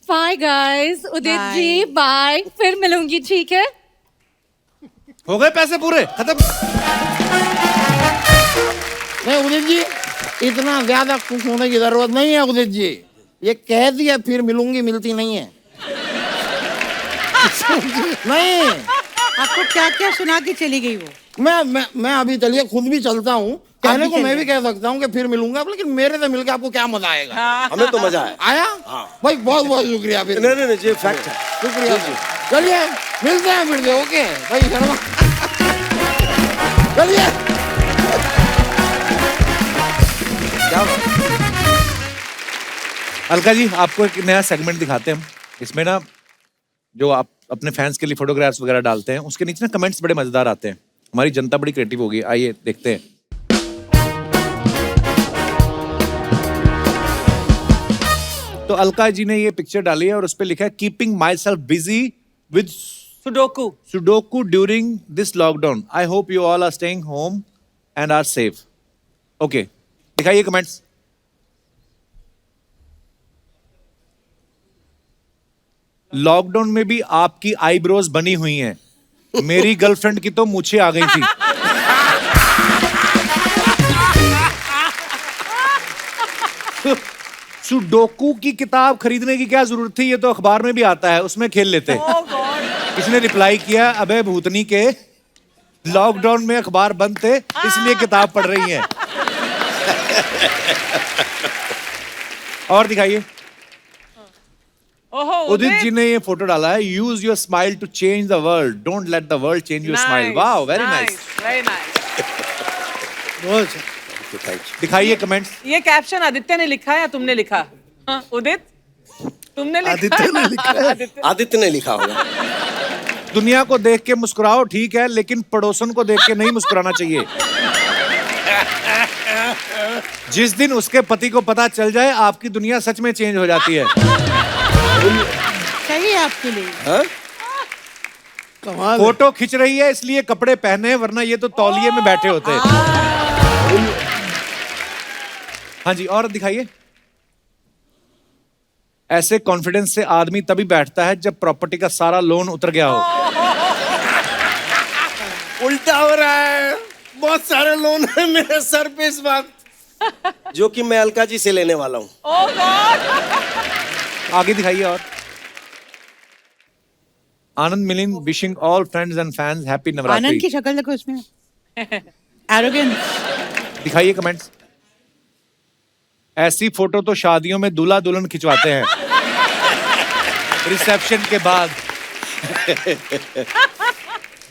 S9: बाय गाइस, उदित
S3: Bye.
S9: जी बाय, फिर मिलूंगी, ठीक है?
S1: हो गए पैसे पूरे खत्म।
S4: नहीं उदित जी, इतना ज्यादा खुश होने की जरूरत नहीं है उदित जी। ये कह दिया फिर मिलूंगी, मिलती नहीं है। नहीं,
S3: आपको क्या क्या सुना के चली गई वो?
S4: मैं अभी चलिए खुद भी चलता हूँ। कहने को मैं भी कह सकता हूँ कि फिर मिलूंगा, लेकिन मेरे से मिलके आपको क्या मजा आएगा।
S2: हमें तो मजा आया।
S4: आया? भाई बहुत बहुत शुक्रिया। फिर
S2: नहीं नहीं नहीं, ये फैक्ट है।
S4: शुक्रिया। चलिए मिलते हैं फिर से। ओके भाई शर्मा, चलिए।
S2: क्या
S1: अलका जी, आपको एक नया सेगमेंट दिखाते हैं हम। इसमें ना जो आप अपने फैंस के लिए फोटोग्राफ्स वगैरह डालते हैं, उसके नीचे ना कमेंट्स बड़े मजेदार आते हैं। हमारी जनता बड़ी क्रिएटिव होगी, आइए देखते हैं। तो अलका जी ने ये पिक्चर डाली है और उस पर लिखा है keeping myself busy with sudoku during this lockdown. I hope you all are staying home and are safe. Okay, दिखाइए कमेंट्स। लॉकडाउन में भी आपकी आईब्रोज बनी हुई हैं। मेरी गर्लफ्रेंड की तो मूछें आ गई थी। सुडोकू की किताब खरीदने की क्या जरूरत थी, ये तो अखबार में भी आता है, उसमें खेल लेते। किसी ने रिप्लाई किया, अबे भूतनी के, लॉकडाउन में अखबार बंद थे इसलिए किताब पढ़ रही हैं। और दिखाइए। उदित जी ने ये फोटो डाला है, use your smile to change the world, don't let the world change your smile. Wow, very nice,
S5: very nice.
S6: बहुत अच्छा।
S1: दिखाइए कमेंट्स।
S5: ये कैप्शन आदित्य ने लिखा है या तुमने लिखा? हाँ, उदित तुमने लिखा?
S6: आदित्य ने लिखा है।
S2: आदित्य ने लिखा होगा।
S1: दुनिया को देख के मुस्कुराओ ठीक है, लेकिन पड़ोसन को देख के नहीं मुस्कुराना चाहिए। जिस दिन उसके पति को पता चल जाए, आपकी दुनिया सच में चेंज हो जाती है।
S3: सही है आपके लिए।
S2: हाँ?
S6: कमाल है।
S1: फोटो खिंच रही है इसलिए कपड़े पहने, वरना ये तो तौलिए में बैठे होते। हाँ जी, और दिखाइए। ऐसे कॉन्फिडेंस से आदमी तभी बैठता है जब प्रॉपर्टी का सारा लोन उतर गया हो।
S2: उल्टा हो रहा है, बहुत सारे लोन है मेरे सर पे इस वक्त, जो कि मैं अलका जी से लेने वाला हूँ।
S5: Oh God.
S1: आगे दिखाइए। और Anand Milind wishing all friends and fans happy
S3: Anand
S1: Navratri.
S3: की शक्ल देखो उसमें, एरोगेंस।
S1: दिखाइए कमेंट्स। ऐसी फोटो तो शादियों में दूल्हा दुल्हन खिंचवाते हैं रिसेप्शन के बाद।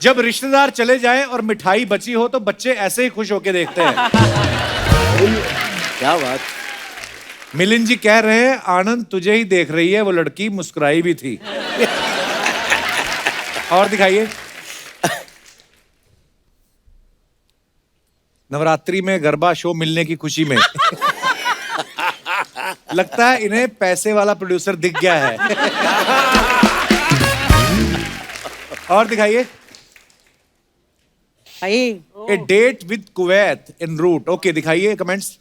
S1: जब रिश्तेदार चले जाएं और मिठाई बची हो तो बच्चे ऐसे ही खुश होके देखते हैं।
S2: क्या बात।
S1: मिलिंद जी कह रहे हैं आनंद तुझे ही देख रही है, वो लड़की मुस्कुराई भी थी। और दिखाइए। नवरात्रि में गरबा शो मिलने की खुशी में लगता है इन्हें पैसे वाला प्रोड्यूसर दिख गया है। और दिखाइए। A date with Kuwait in route. Okay, दिखाइए कमेंट्स।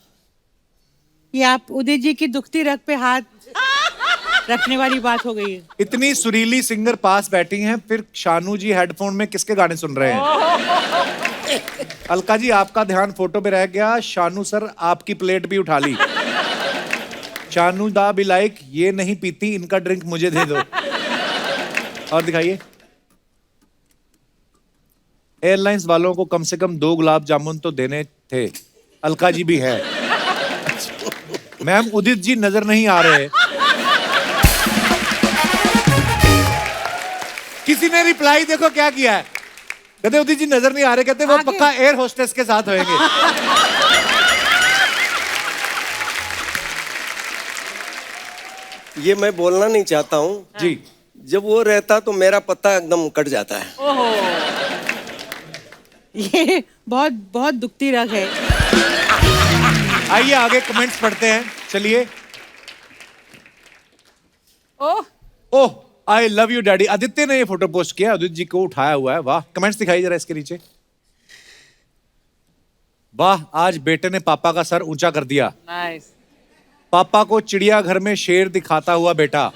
S3: ये आप उदित जी की दुखती रग पे हाथ रखने वाली बात हो गई है।
S1: इतनी सुरीली सिंगर पास बैठी हैं, फिर शानू जी हेडफोन में किसके गाने सुन रहे हैं? अलका जी आपका ध्यान फोटो पे रह गया, शानू सर आपकी प्लेट भी उठा ली। शानू दा भी लाइक ये नहीं पीती, इनका ड्रिंक मुझे दे दो। और दिखाइए। एयरलाइंस वालों को कम से कम 2 गुलाब जामुन तो देने थे। अलका जी भी है। मैम उदित जी नजर नहीं आ रहे। किसी ने रिप्लाई देखो क्या किया है, कहते उदित जी नजर नहीं आ रहे, कहते वो पक्का एयर होस्टेस के साथ होंगे।
S2: ये मैं बोलना नहीं चाहता हूँ
S1: जी।
S2: जब वो रहता तो मेरा पत्ता एकदम कट जाता है।
S3: ये बहुत बहुत दुखती रग है।
S1: आइए आगे कमेंट्स पढ़ते हैं, चलिए।
S9: Oh
S1: oh I love you daddy. Aditya ने ये फोटो पोस्ट किया, उदित जी को उठाया हुआ है। वाह, कमेंट्स दिखाइए जरा इसके नीचे। वाह, आज बेटे ने पापा का सर ऊंचा कर दिया।
S5: नाइस।
S1: पापा को चिड़ियाघर में शेर दिखाता हुआ बेटा।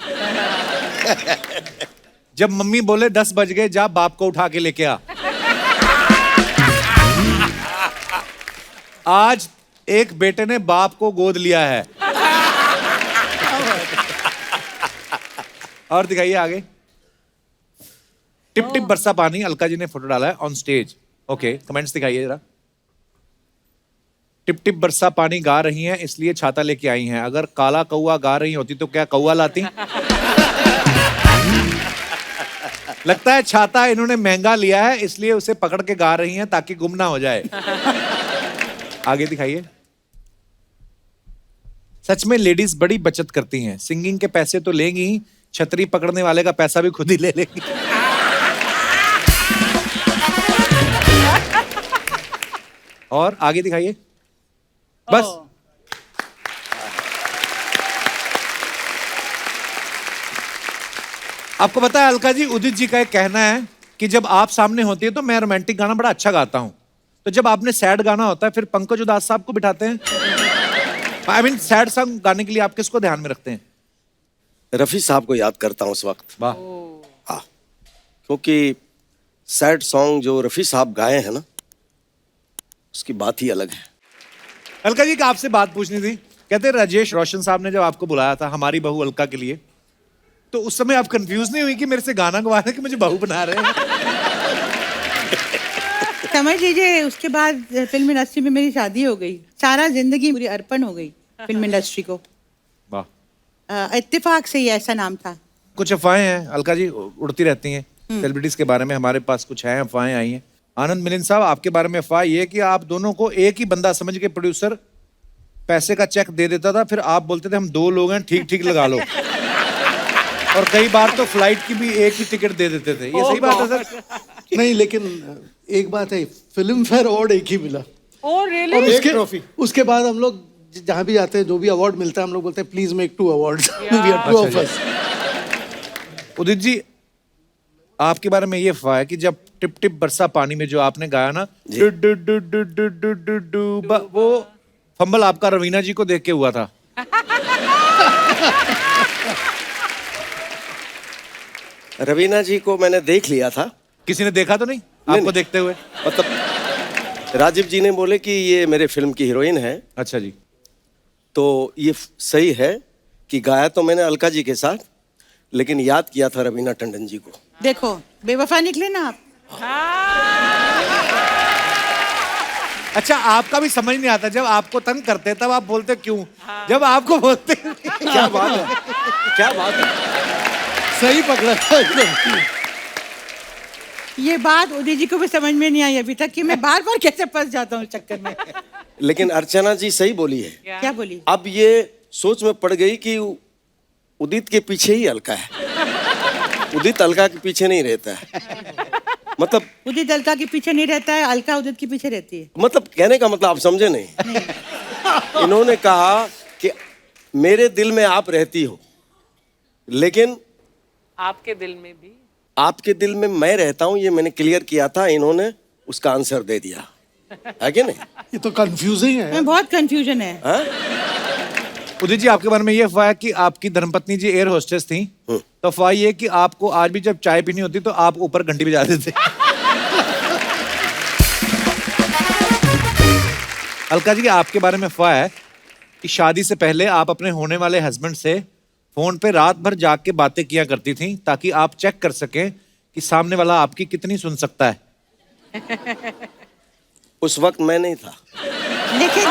S1: जब मम्मी बोले 10 बज गए, जा बाप को उठा के लेके आ। आज एक बेटे ने बाप को गोद लिया है। और दिखाइए आगे। टिप टिप बरसा पानी, अलका जी ने फोटो डाला है ऑन स्टेज। ओके, कमेंट्स दिखाइए जरा। टिप टिप बरसा पानी गा रही हैं इसलिए छाता लेके आई हैं। अगर काला कौआ गा रही होती तो क्या कौआ लाती? लगता है छाता इन्होंने महंगा लिया है इसलिए उसे पकड़ के गा रही हैं ताकि गुम ना हो जाए। आगे दिखाइए। सच में लेडीज बड़ी बचत करती हैं, सिंगिंग के पैसे तो लेंगी ही, छतरी पकड़ने वाले का पैसा भी खुद ही ले लेंगी। और आगे दिखाइए। बस। आपको पता है अलका जी, उदित जी का एक कहना है कि जब आप सामने होती है तो मैं रोमांटिक गाना बड़ा अच्छा गाता हूं, तो जब आपने सैड गाना होता है फिर पंकज उदास साहब को बिठाते हैं। आई मीन सैड सॉन्ग गाने के लिए आप किसको ध्यान में रखते हैं?
S2: रफी साहब को याद करता हूँ उस वक्त।
S1: वाह।
S2: हाँ, क्योंकि सैड सॉन्ग जो रफी साहब गाए हैं ना, उसकी बात ही अलग है।
S1: अलका जी का आपसे बात पूछनी थी। कहते हैं राजेश रोशन साहब ने जब आपको बुलाया था हमारी बहू अलका के लिए, तो उस समय आप कंफ्यूज नहीं हुई कि मेरे से गाना गवा रहे हैं कि मुझे बहू बना रहे हैं?
S3: समझ लीजिए उसके बाद फिल्म इंडस्ट्री में मेरी शादी हो गई। सारा जिंदगी पूरी अर्पण हो गई फिल्म इंडस्ट्री को।
S1: वाह।
S3: इत्तेफाक से ही ऐसा नाम था।
S1: कुछ अफवाहें हैं अलका जी, उड़ती रहती हैं सेलिब्रिटीज के बारे में। हमारे पास कुछ है अफवाहें आई हैं। आनंद मिलिंद साहब, आपके बारे में अफवाह ये कि आप दोनों को एक ही बंदा समझ के प्रोड्यूसर पैसे का चेक दे देता था, फिर आप बोलते थे हम 2 लोग हैं, ठीक ठीक लगा लो। और कई बार तो फ्लाइट की भी एक ही टिकट दे देते थे। ये सही बात है सर?
S7: नहीं, लेकिन एक बात है, फिल्म फेयर अवार्ड एक ही मिला।
S5: Oh really?
S7: और उसके बाद हम लोग जहाँ भी जाते हैं, जो भी अवार्ड मिलता है, हम लोग बोलते हैं please make 2 awards. We are 2 of us.
S1: Udit ji, आपके बारे में ये अफवाह है कि जब टिप टिप बरसा पानी में जो आपने गाया ना, do do do do do do do do, वो फंबल आपका रवीना जी को देख के हुआ था।
S2: रवीना जी को मैंने देख लिया था।
S1: किसी ने देखा तो नहीं आपको
S2: नहीं।
S1: देखते हुए?
S2: मतलब राजीव जी ने बोले कि ये मेरे फिल्म की हीरोइन है।
S1: अच्छा जी।
S2: तो ये सही है कि गाया तो मैंने अलका जी के साथ, लेकिन याद किया था रवीना टंडन जी को।
S3: देखो बेवफा निकले ना आप।
S1: अच्छा, आपका भी समझ नहीं आता, जब आपको तंग करते तब आप बोलते क्यों, जब आपको बोलते
S2: क्या बात है, क्या बात है।
S7: सही पकड़ा था एकदम।
S3: ये बात उदय जी को भी समझ में नहीं आई अभी तक कि मैं बार बार कैसे फंस जाता हूँ इस चक्कर में।
S2: लेकिन अर्चना जी सही बोली है।
S3: क्या बोली?
S2: अब ये सोच में पड़ गई कि उदित के पीछे ही अलका है, उदित अलका के पीछे नहीं रहता है। मतलब
S3: उदित अलका के पीछे नहीं रहता है, अलका उदित के पीछे रहती है।
S2: मतलब कहने का मतलब आप समझे नहीं। इन्होंने कहा कि मेरे दिल में आप रहती हो, लेकिन
S5: आपके दिल में भी
S2: आपके दिल में मैं रहता हूं, ये मैंने क्लियर किया था, इन्होंने उसका आंसर दे दिया है कि नहीं?
S7: ये तो कंफ्यूजिंग है।
S3: मैं बहुत कंफ्यूजन है।
S2: हाँ?
S1: उदित जी, आपके बारे में ये अफवाह है कि आपकी धर्मपत्नी जी एयर होस्टेस थी, तो अफवाह ये कि आपको आज भी जब चाय पीनी होती तो आप ऊपर घंटी बजाते थे। अलका जी, आपके बारे में अफवाह है कि शादी से पहले आप अपने होने वाले हस्बैंड से फोन पे रात भर जाग के बातें किया करती थी ताकि आप चेक कर सकें कि सामने वाला आपकी कितनी सुन सकता है।
S2: उस वक्त मैं नहीं था।
S3: लेकिन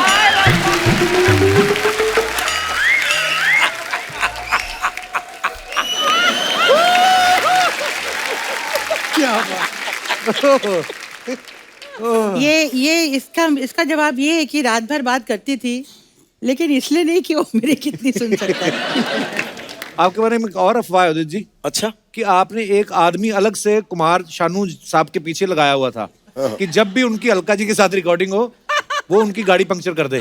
S7: क्या बात।
S3: ये इसका जवाब ये है कि रात भर बात करती थी, लेकिन इसलिए नहीं कि वो मेरी कितनी सुन सकता है।
S1: आपके बारे में एक और अफवाह है उदित जी,
S2: अच्छा,
S1: कि आपने एक आदमी अलग से कुमार शानू साहब के पीछे लगाया हुआ था कि जब भी उनकी अलका जी के साथ रिकॉर्डिंग हो वो उनकी गाड़ी पंक्चर कर दे।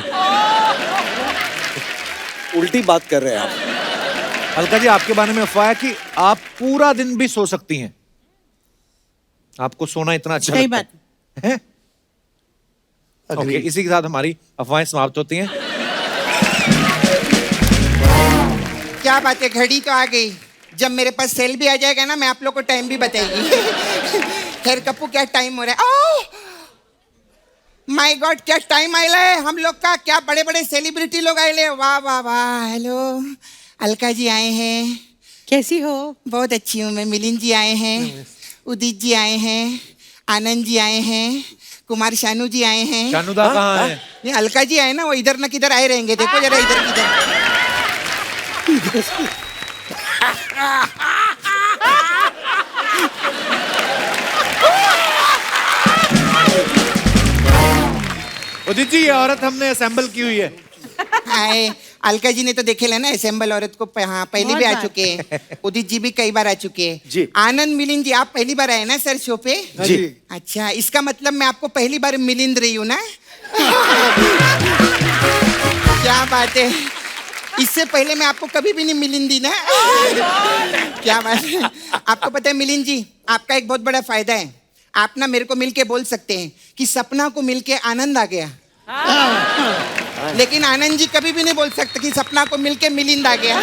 S2: उल्टी बात कर रहे हैं आप।
S1: अलका जी, आपके बारे में अफवाह है कि आप पूरा दिन भी सो सकती हैं, आपको सोना इतना अच्छा
S3: सही
S1: लगता है। ओके, इसी के साथ हमारी अफवाहें समाप्त होती हैं।
S10: क्या बात है, घड़ी तो आ गई। जब मेरे पास सेल भी आ जाएगा ना, मैं आप लोग को टाइम भी बताएगी। खैर कप्पू, क्या टाइम हो रहा है? ओह माय गॉड, क्या टाइम आया है हम लोग का। क्या बड़े बड़े सेलिब्रिटी लोग आए, वाह वाह वाह। हेलो, अलका जी आए हैं।
S3: कैसी हो?
S10: बहुत अच्छी हूँ मैं। मिलिंद जी आए हैं, उदित जी आए हैं, आनंद जी आए हैं, कुमार शानू जी आए हैं।
S1: शानूदा कहाँ है?
S10: ये अलका जी आए ना, वो इधर न किधर आए रहेंगे। देखो जरा इधर किधर।
S1: उदित जी, ये औरत हमने असेंबल की हुई है।
S10: हाय, अलका जी ने तो देखे लेना असेंबल औरत को। हाँ, पहले भी आ चुके हैं। उदित जी भी कई बार आ चुके हैं
S2: जी।
S10: आनंद मिलिंद जी, आप पहली बार आए ना सर शो पे?
S2: जी।
S10: अच्छा, इसका मतलब मैं आपको पहली बार मिलिंद रही हूँ ना? क्या बात है, इससे पहले मैं आपको कभी भी नहीं मिलिंदी ना। क्या बात है। आपको पता है मिलिंद जी, आपका एक बहुत बड़ा फायदा है। आप ना मेरे को मिलके बोल सकते हैं कि सपना को मिलके आनंद आ गया, लेकिन आनंद जी कभी भी नहीं बोल सकते कि सपना को मिलके मिलिंद आ गया।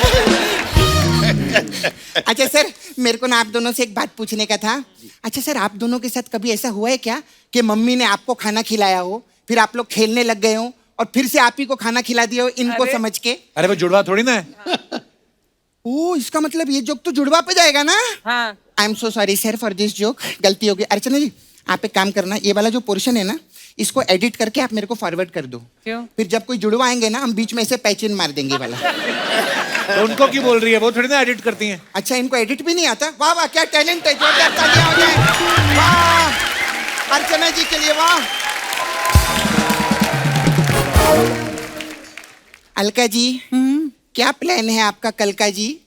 S10: अच्छा सर, मेरे को ना आप दोनों से एक बात पूछने का था। अच्छा सर, आप दोनों के साथ कभी ऐसा हुआ है क्या कि मम्मी ने आपको खाना खिलाया हो, फिर आप लोग खेलने लग गए हो और फिर से आप ही को खाना खिला दिया हो इनको समझ के?
S1: अरे वो जुड़वा थोड़ी ना है।
S10: ओ, इसका मतलब ये जोक तो जुड़वा पे जाएगा ना?
S5: हाँ।
S10: I am so sorry sir for this joke, गलती हो गई। अर्चना जी, आप एक काम करना, ये वाला जो पोर्शन है ना, इसको एडिट करके आप मेरे को फॉरवर्ड कर दो।
S5: क्यों?
S10: फिर जब कोई जुड़वा आएंगे ना, हम बीच में ऐसे पैचिन मार देंगे वाला।
S1: तो उनको क्यों बोल रही है, वो थोड़ी ना एडिट करती हैं।
S10: अच्छा, इनको एडिट भी नहीं आता? वाह वाह, क्या टैलेंट है। जोरदार तालियां हो जाए। वाह अर्चना जी के लिए, वाह। अलका जी, क्या प्लान है आपका कल का जी?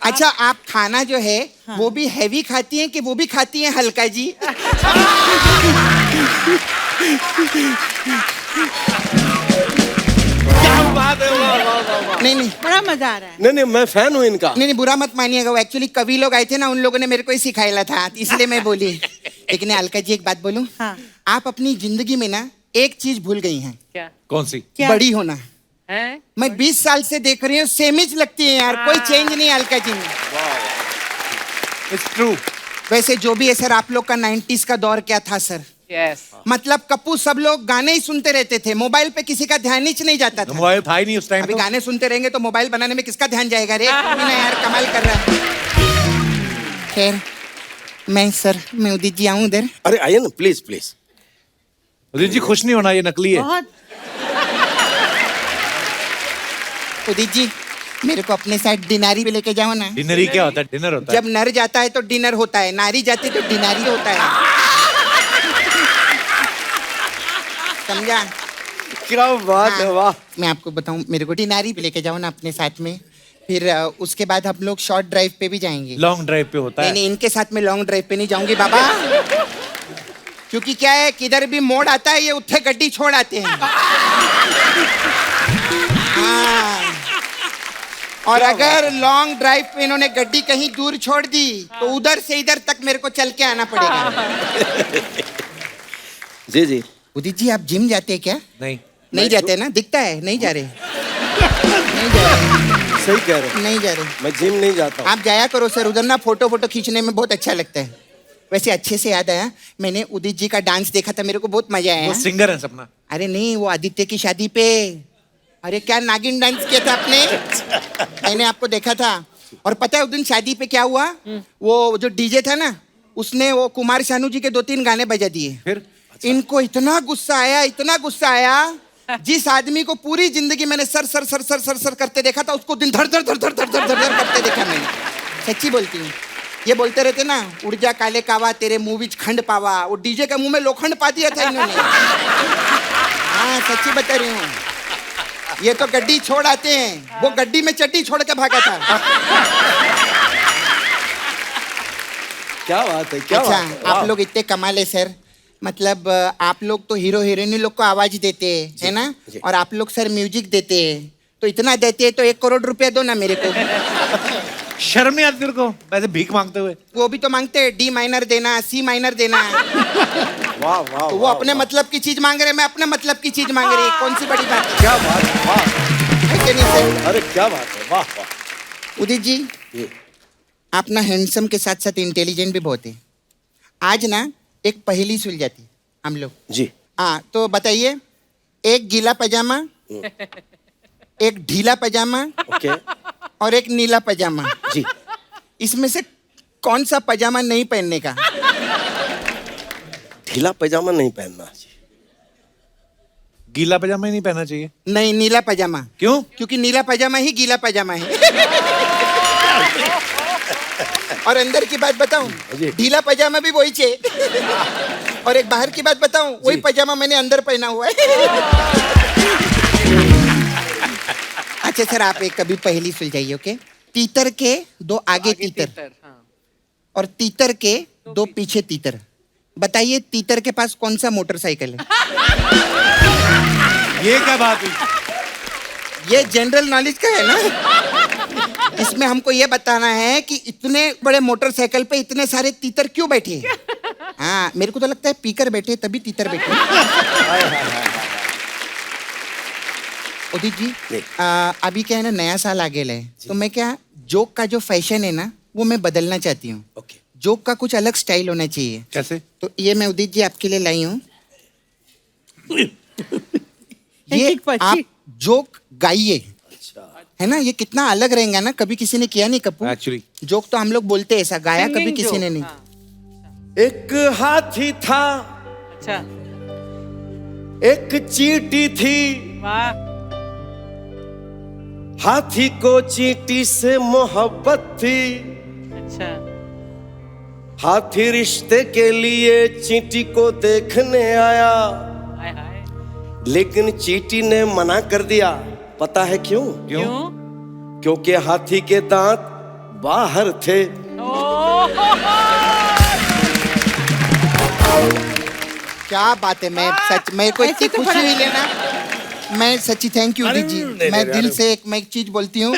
S10: अच्छा, आप खाना जो है वो भी हैवी खाती हैं कि वो भी खाती हैं हल्का जी?
S2: क्या बात है, वाह वाह वाह वाह।
S10: नहीं नहीं
S3: बड़ा मजा आ रहा है।
S2: नहीं नहीं, मैं फैन हूँ इनका।
S10: नहीं नहीं, बुरा मत मानिएगा। वो एक्चुअली कवि लोग आए थे ना, उन लोगों ने मेरे को ही सिखाया था, इसलिए मैं बोली। लेकिन अलका जी, एक बात बोलूं?
S3: हाँ।
S10: आप अपनी जिंदगी में ना एक चीज भूल गई हैं।
S5: क्या?
S1: कौन सी?
S3: क्या?
S10: बड़ी होना।
S5: हैं?
S10: मैं 20 साल से देख रही हूँ, सेम ही लगती है यार, कोई चेंज नहीं है अलका जी में।
S1: It's true.
S10: वैसे जो भी है सर, आप लोग का 90s का दौर क्या था सर?
S5: यस
S10: मतलब कप्पू सब लोग गाने ही सुनते रहते थे, मोबाइल पे किसी का ध्यान ही नहीं जाता था।
S1: मोबाइल था ही नहीं उस टाइम।
S10: अभी
S1: तो
S10: गाने सुनते रहेंगे तो मोबाइल बनाने में किसका ध्यान जाएगा रे? ना यार, कमाल कर रहा है। खैर मैं उदित जी आऊं उधर?
S2: अरे आइए ना, प्लीज प्लीज।
S1: उदित जी खुश नहीं होना, ये नकली है।
S3: बहुत
S10: उदित जी मेरे को अपने साथ डिनारी पे लेके जाओ ना।
S1: डिनर क्या होता है? डिनर होता है।
S10: जब नर जाता है तो डिनर होता है, नारी जाती तो डिनारी होता है, समझा?
S2: क्या बात है, वाह।
S10: मैं आपको बताऊं, मेरे को डिनारी पे लेके जाओ ना अपने साथ में, फिर उसके बाद हम लोग शॉर्ट ड्राइव पे भी जाएंगे।
S1: लॉन्ग ड्राइव पे होता
S10: नहीं
S1: है।
S10: नहीं, इनके साथ में लॉन्ग ड्राइव पे नहीं जाऊंगी बाबा, क्योंकि क्या है, किधर भी मोड़ आता है ये उत्थे गड्डी छोड़ आते हैं। हाँ। और अगर लॉन्ग ड्राइव पे इन्होंने गड्डी कहीं दूर छोड़ दी तो उधर से इधर तक मेरे को चल के आना पड़ेगा।
S2: जी जी।
S10: उदित जी आप जिम जाते हैं क्या?
S1: नहीं
S10: नहीं जाते ना, दिखता है नहीं जा रहे। नहीं जा रहे,
S2: सही कह रहे हैं।
S10: नहीं जा रहे।
S2: मैं जिम नहीं जाता हूँ।
S10: आप जाया करो सर, उधर ना फोटो खींचने में बहुत अच्छा लगता है। वैसे अच्छे से याद आया, मैंने उदित जी का डांस देखा था, मेरे को बहुत मजा आया।
S1: वो सिंगर है सपना।
S10: अरे नहीं, वो आदित्य की शादी पे, अरे क्या नागिन डांस किया था आपने, मैंने आपको देखा था। और पता है उस दिन शादी पे क्या हुआ, वो जो डीजे था ना, उसने वो कुमार शानू जी के 2-3 गाने बजा दिए।
S1: फिर
S10: इनको इतना गुस्सा आया, इतना गुस्सा आया, जिस आदमी को पूरी जिंदगी मैंने sir sir sir sir sir sir करते देखा था, उसको दिन धर धर धर धर धर धर धर धर करते देखा मैंने। सच्ची बोलती हूँ। ये बोलते रहते ना, उड़ जा काले कावा तेरे मुंह विच खंड पावा, वो डीजे के मुंह में लोखंड पा दिया था इन्होंने। हाँ सच्ची बता रही हूँ। ये तो गड्डी छोड़ आते हैं, वो गड्डी में चड्डी छोड़ के भागा था।
S2: क्या बात है, क्या
S10: अच्छा,
S2: बात है, वाह।
S10: आप लोग इतने कमाल है सर, मतलब आप लोग तो हीरो हीरोइनी लोग को आवाज देते हैं, है ना?
S2: जी।
S10: और आप लोग सर म्यूजिक देते हैं, तो इतना देते हैं तो 1 करोड़ रुपया दो ना मेरे को।
S1: शर्म नहीं आती तेरे को वैसे भीख मांगते हुए?
S10: वो भी तो मांगते हैं, D माइनर देना, C माइनर देना।
S2: वाह वाह।
S10: तो वो अपने मतलब की चीज मांग रहे, मैं अपने मतलब की चीज मांग रही, कौन सी बड़ी बात है?
S2: क्या बात है, वाह।
S10: है कि नहीं सर?
S2: अरे क्या बात है, वाह वाह।
S10: उदित जी
S2: जी।
S10: आप ना हैंडसम के साथ साथ इंटेलिजेंट भी बहुत है। आज ना एक पहेली सुलझाती हम लोग।
S2: जी।
S10: हाँ तो बताइए, एक गीला पजामा, एक ढीला पजामा
S2: ओके।
S10: और एक नीला पजामा,
S2: जी।
S10: इसमें से कौन सा पजामा नहीं पहनने का?
S2: ढीला पैजामा नहीं पहनना।
S1: गीला पजामा ही नहीं पहनना चाहिए।
S10: नहीं, नीला पजामा।
S1: क्यों?
S10: क्योंकि नीला पजामा ही गीला पजामा है। और अंदर की बात बताऊं,
S2: जी।
S10: ढीला पजामा भी वही चाहिए। और एक बाहर की बात बताऊं, वही पजामा मैंने अंदर पहना हुआ है। अच्छा सर, आप एक कभी पहेली सुलझाइए, ओके? तीतर के 2 आगे तीतर और तीतर के 2 पीछे तीतर, बताइए तीतर के पास कौन सा मोटरसाइकिल है?
S1: ये क्या बात हुई?
S10: ये जनरल नॉलेज का है ना। इसमें हमको ये बताना है कि इतने बड़े मोटरसाइकिल पे इतने सारे तीतर क्यों बैठे हैं? हाँ, मेरे को तो लगता है पीकर बैठे तभी तीतर बैठे। उदित जी अभी क्या है ना, नया साल आ गया है, तो मैं क्या जोक का जो फैशन है ना, वो मैं बदलना चाहती हूँ।
S2: ओके।
S10: जोक का कुछ अलग स्टाइल होना चाहिए।
S1: कैसे?
S10: तो ये मैं उदित जी आपके लिए लाई हूँ। ये
S3: एक पक्षी।
S10: आप जोक गाइए, है ना? ये कितना अलग रहेगा ना, कभी किसी ने किया नहीं कपूर।
S1: एक्चुअली
S10: जोक तो हम लोग बोलते हैं, ऐसा गाया कभी
S5: Singing
S10: किसी ने
S5: joke,
S10: नहीं।
S5: हाँ।
S2: एक हाथी था,
S5: अच्छा,
S2: एक चींटी थी,
S5: वाह,
S2: हाथी को चींटी से मोहब्बत थी।
S5: अच्छा,
S2: हाथी रिश्ते के लिए चींटी को देखने आया,
S5: हाय हाय,
S2: लेकिन चींटी ने मना कर दिया। पता है क्यों?
S5: क्यों?
S2: क्योंकि हाथी के दांत बाहर थे।
S10: क्या बात है, मैं सच, मेरे को इतनी
S3: ऐसे तो
S10: खुशी हुई लेना, मैं सच्ची थैंक यू उदित जी। मैं दिल से मैं एक चीज बोलती हूँ,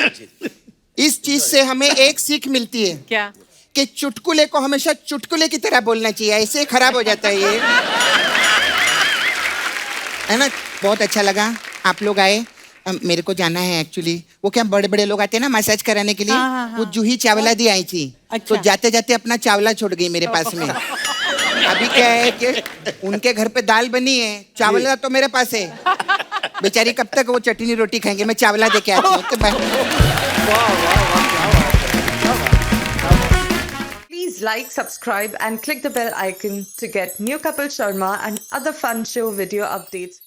S10: इस चीज से हमें एक सीख मिलती है
S5: क्या?
S10: कि चुटकुले को हमेशा चुटकुले की तरह बोलना चाहिए, ऐसे खराब हो जाता है ये, है ना? बहुत अच्छा लगा आप लोग आए। मेरे को जाना है एक्चुअली, वो क्या बड़े बड़े लोग आते हैं ना मसाज कराने के लिए,
S3: हाँ, हाँ,
S10: वो जूही चावला दी आई थी,
S3: अच्छा।
S10: तो जाते जाते अपना चावला छोड़ गई मेरे पास में। अभी क्या है कि उनके घर पे दाल बनी है, चावला तो मेरे पास है। बेचारी कब तक वो चटनी रोटी खाएंगे, मैं चावला दे के आती हूँ। तो
S11: Please like, subscribe and click the bell icon to get new Kapil Sharma and other fun show video updates.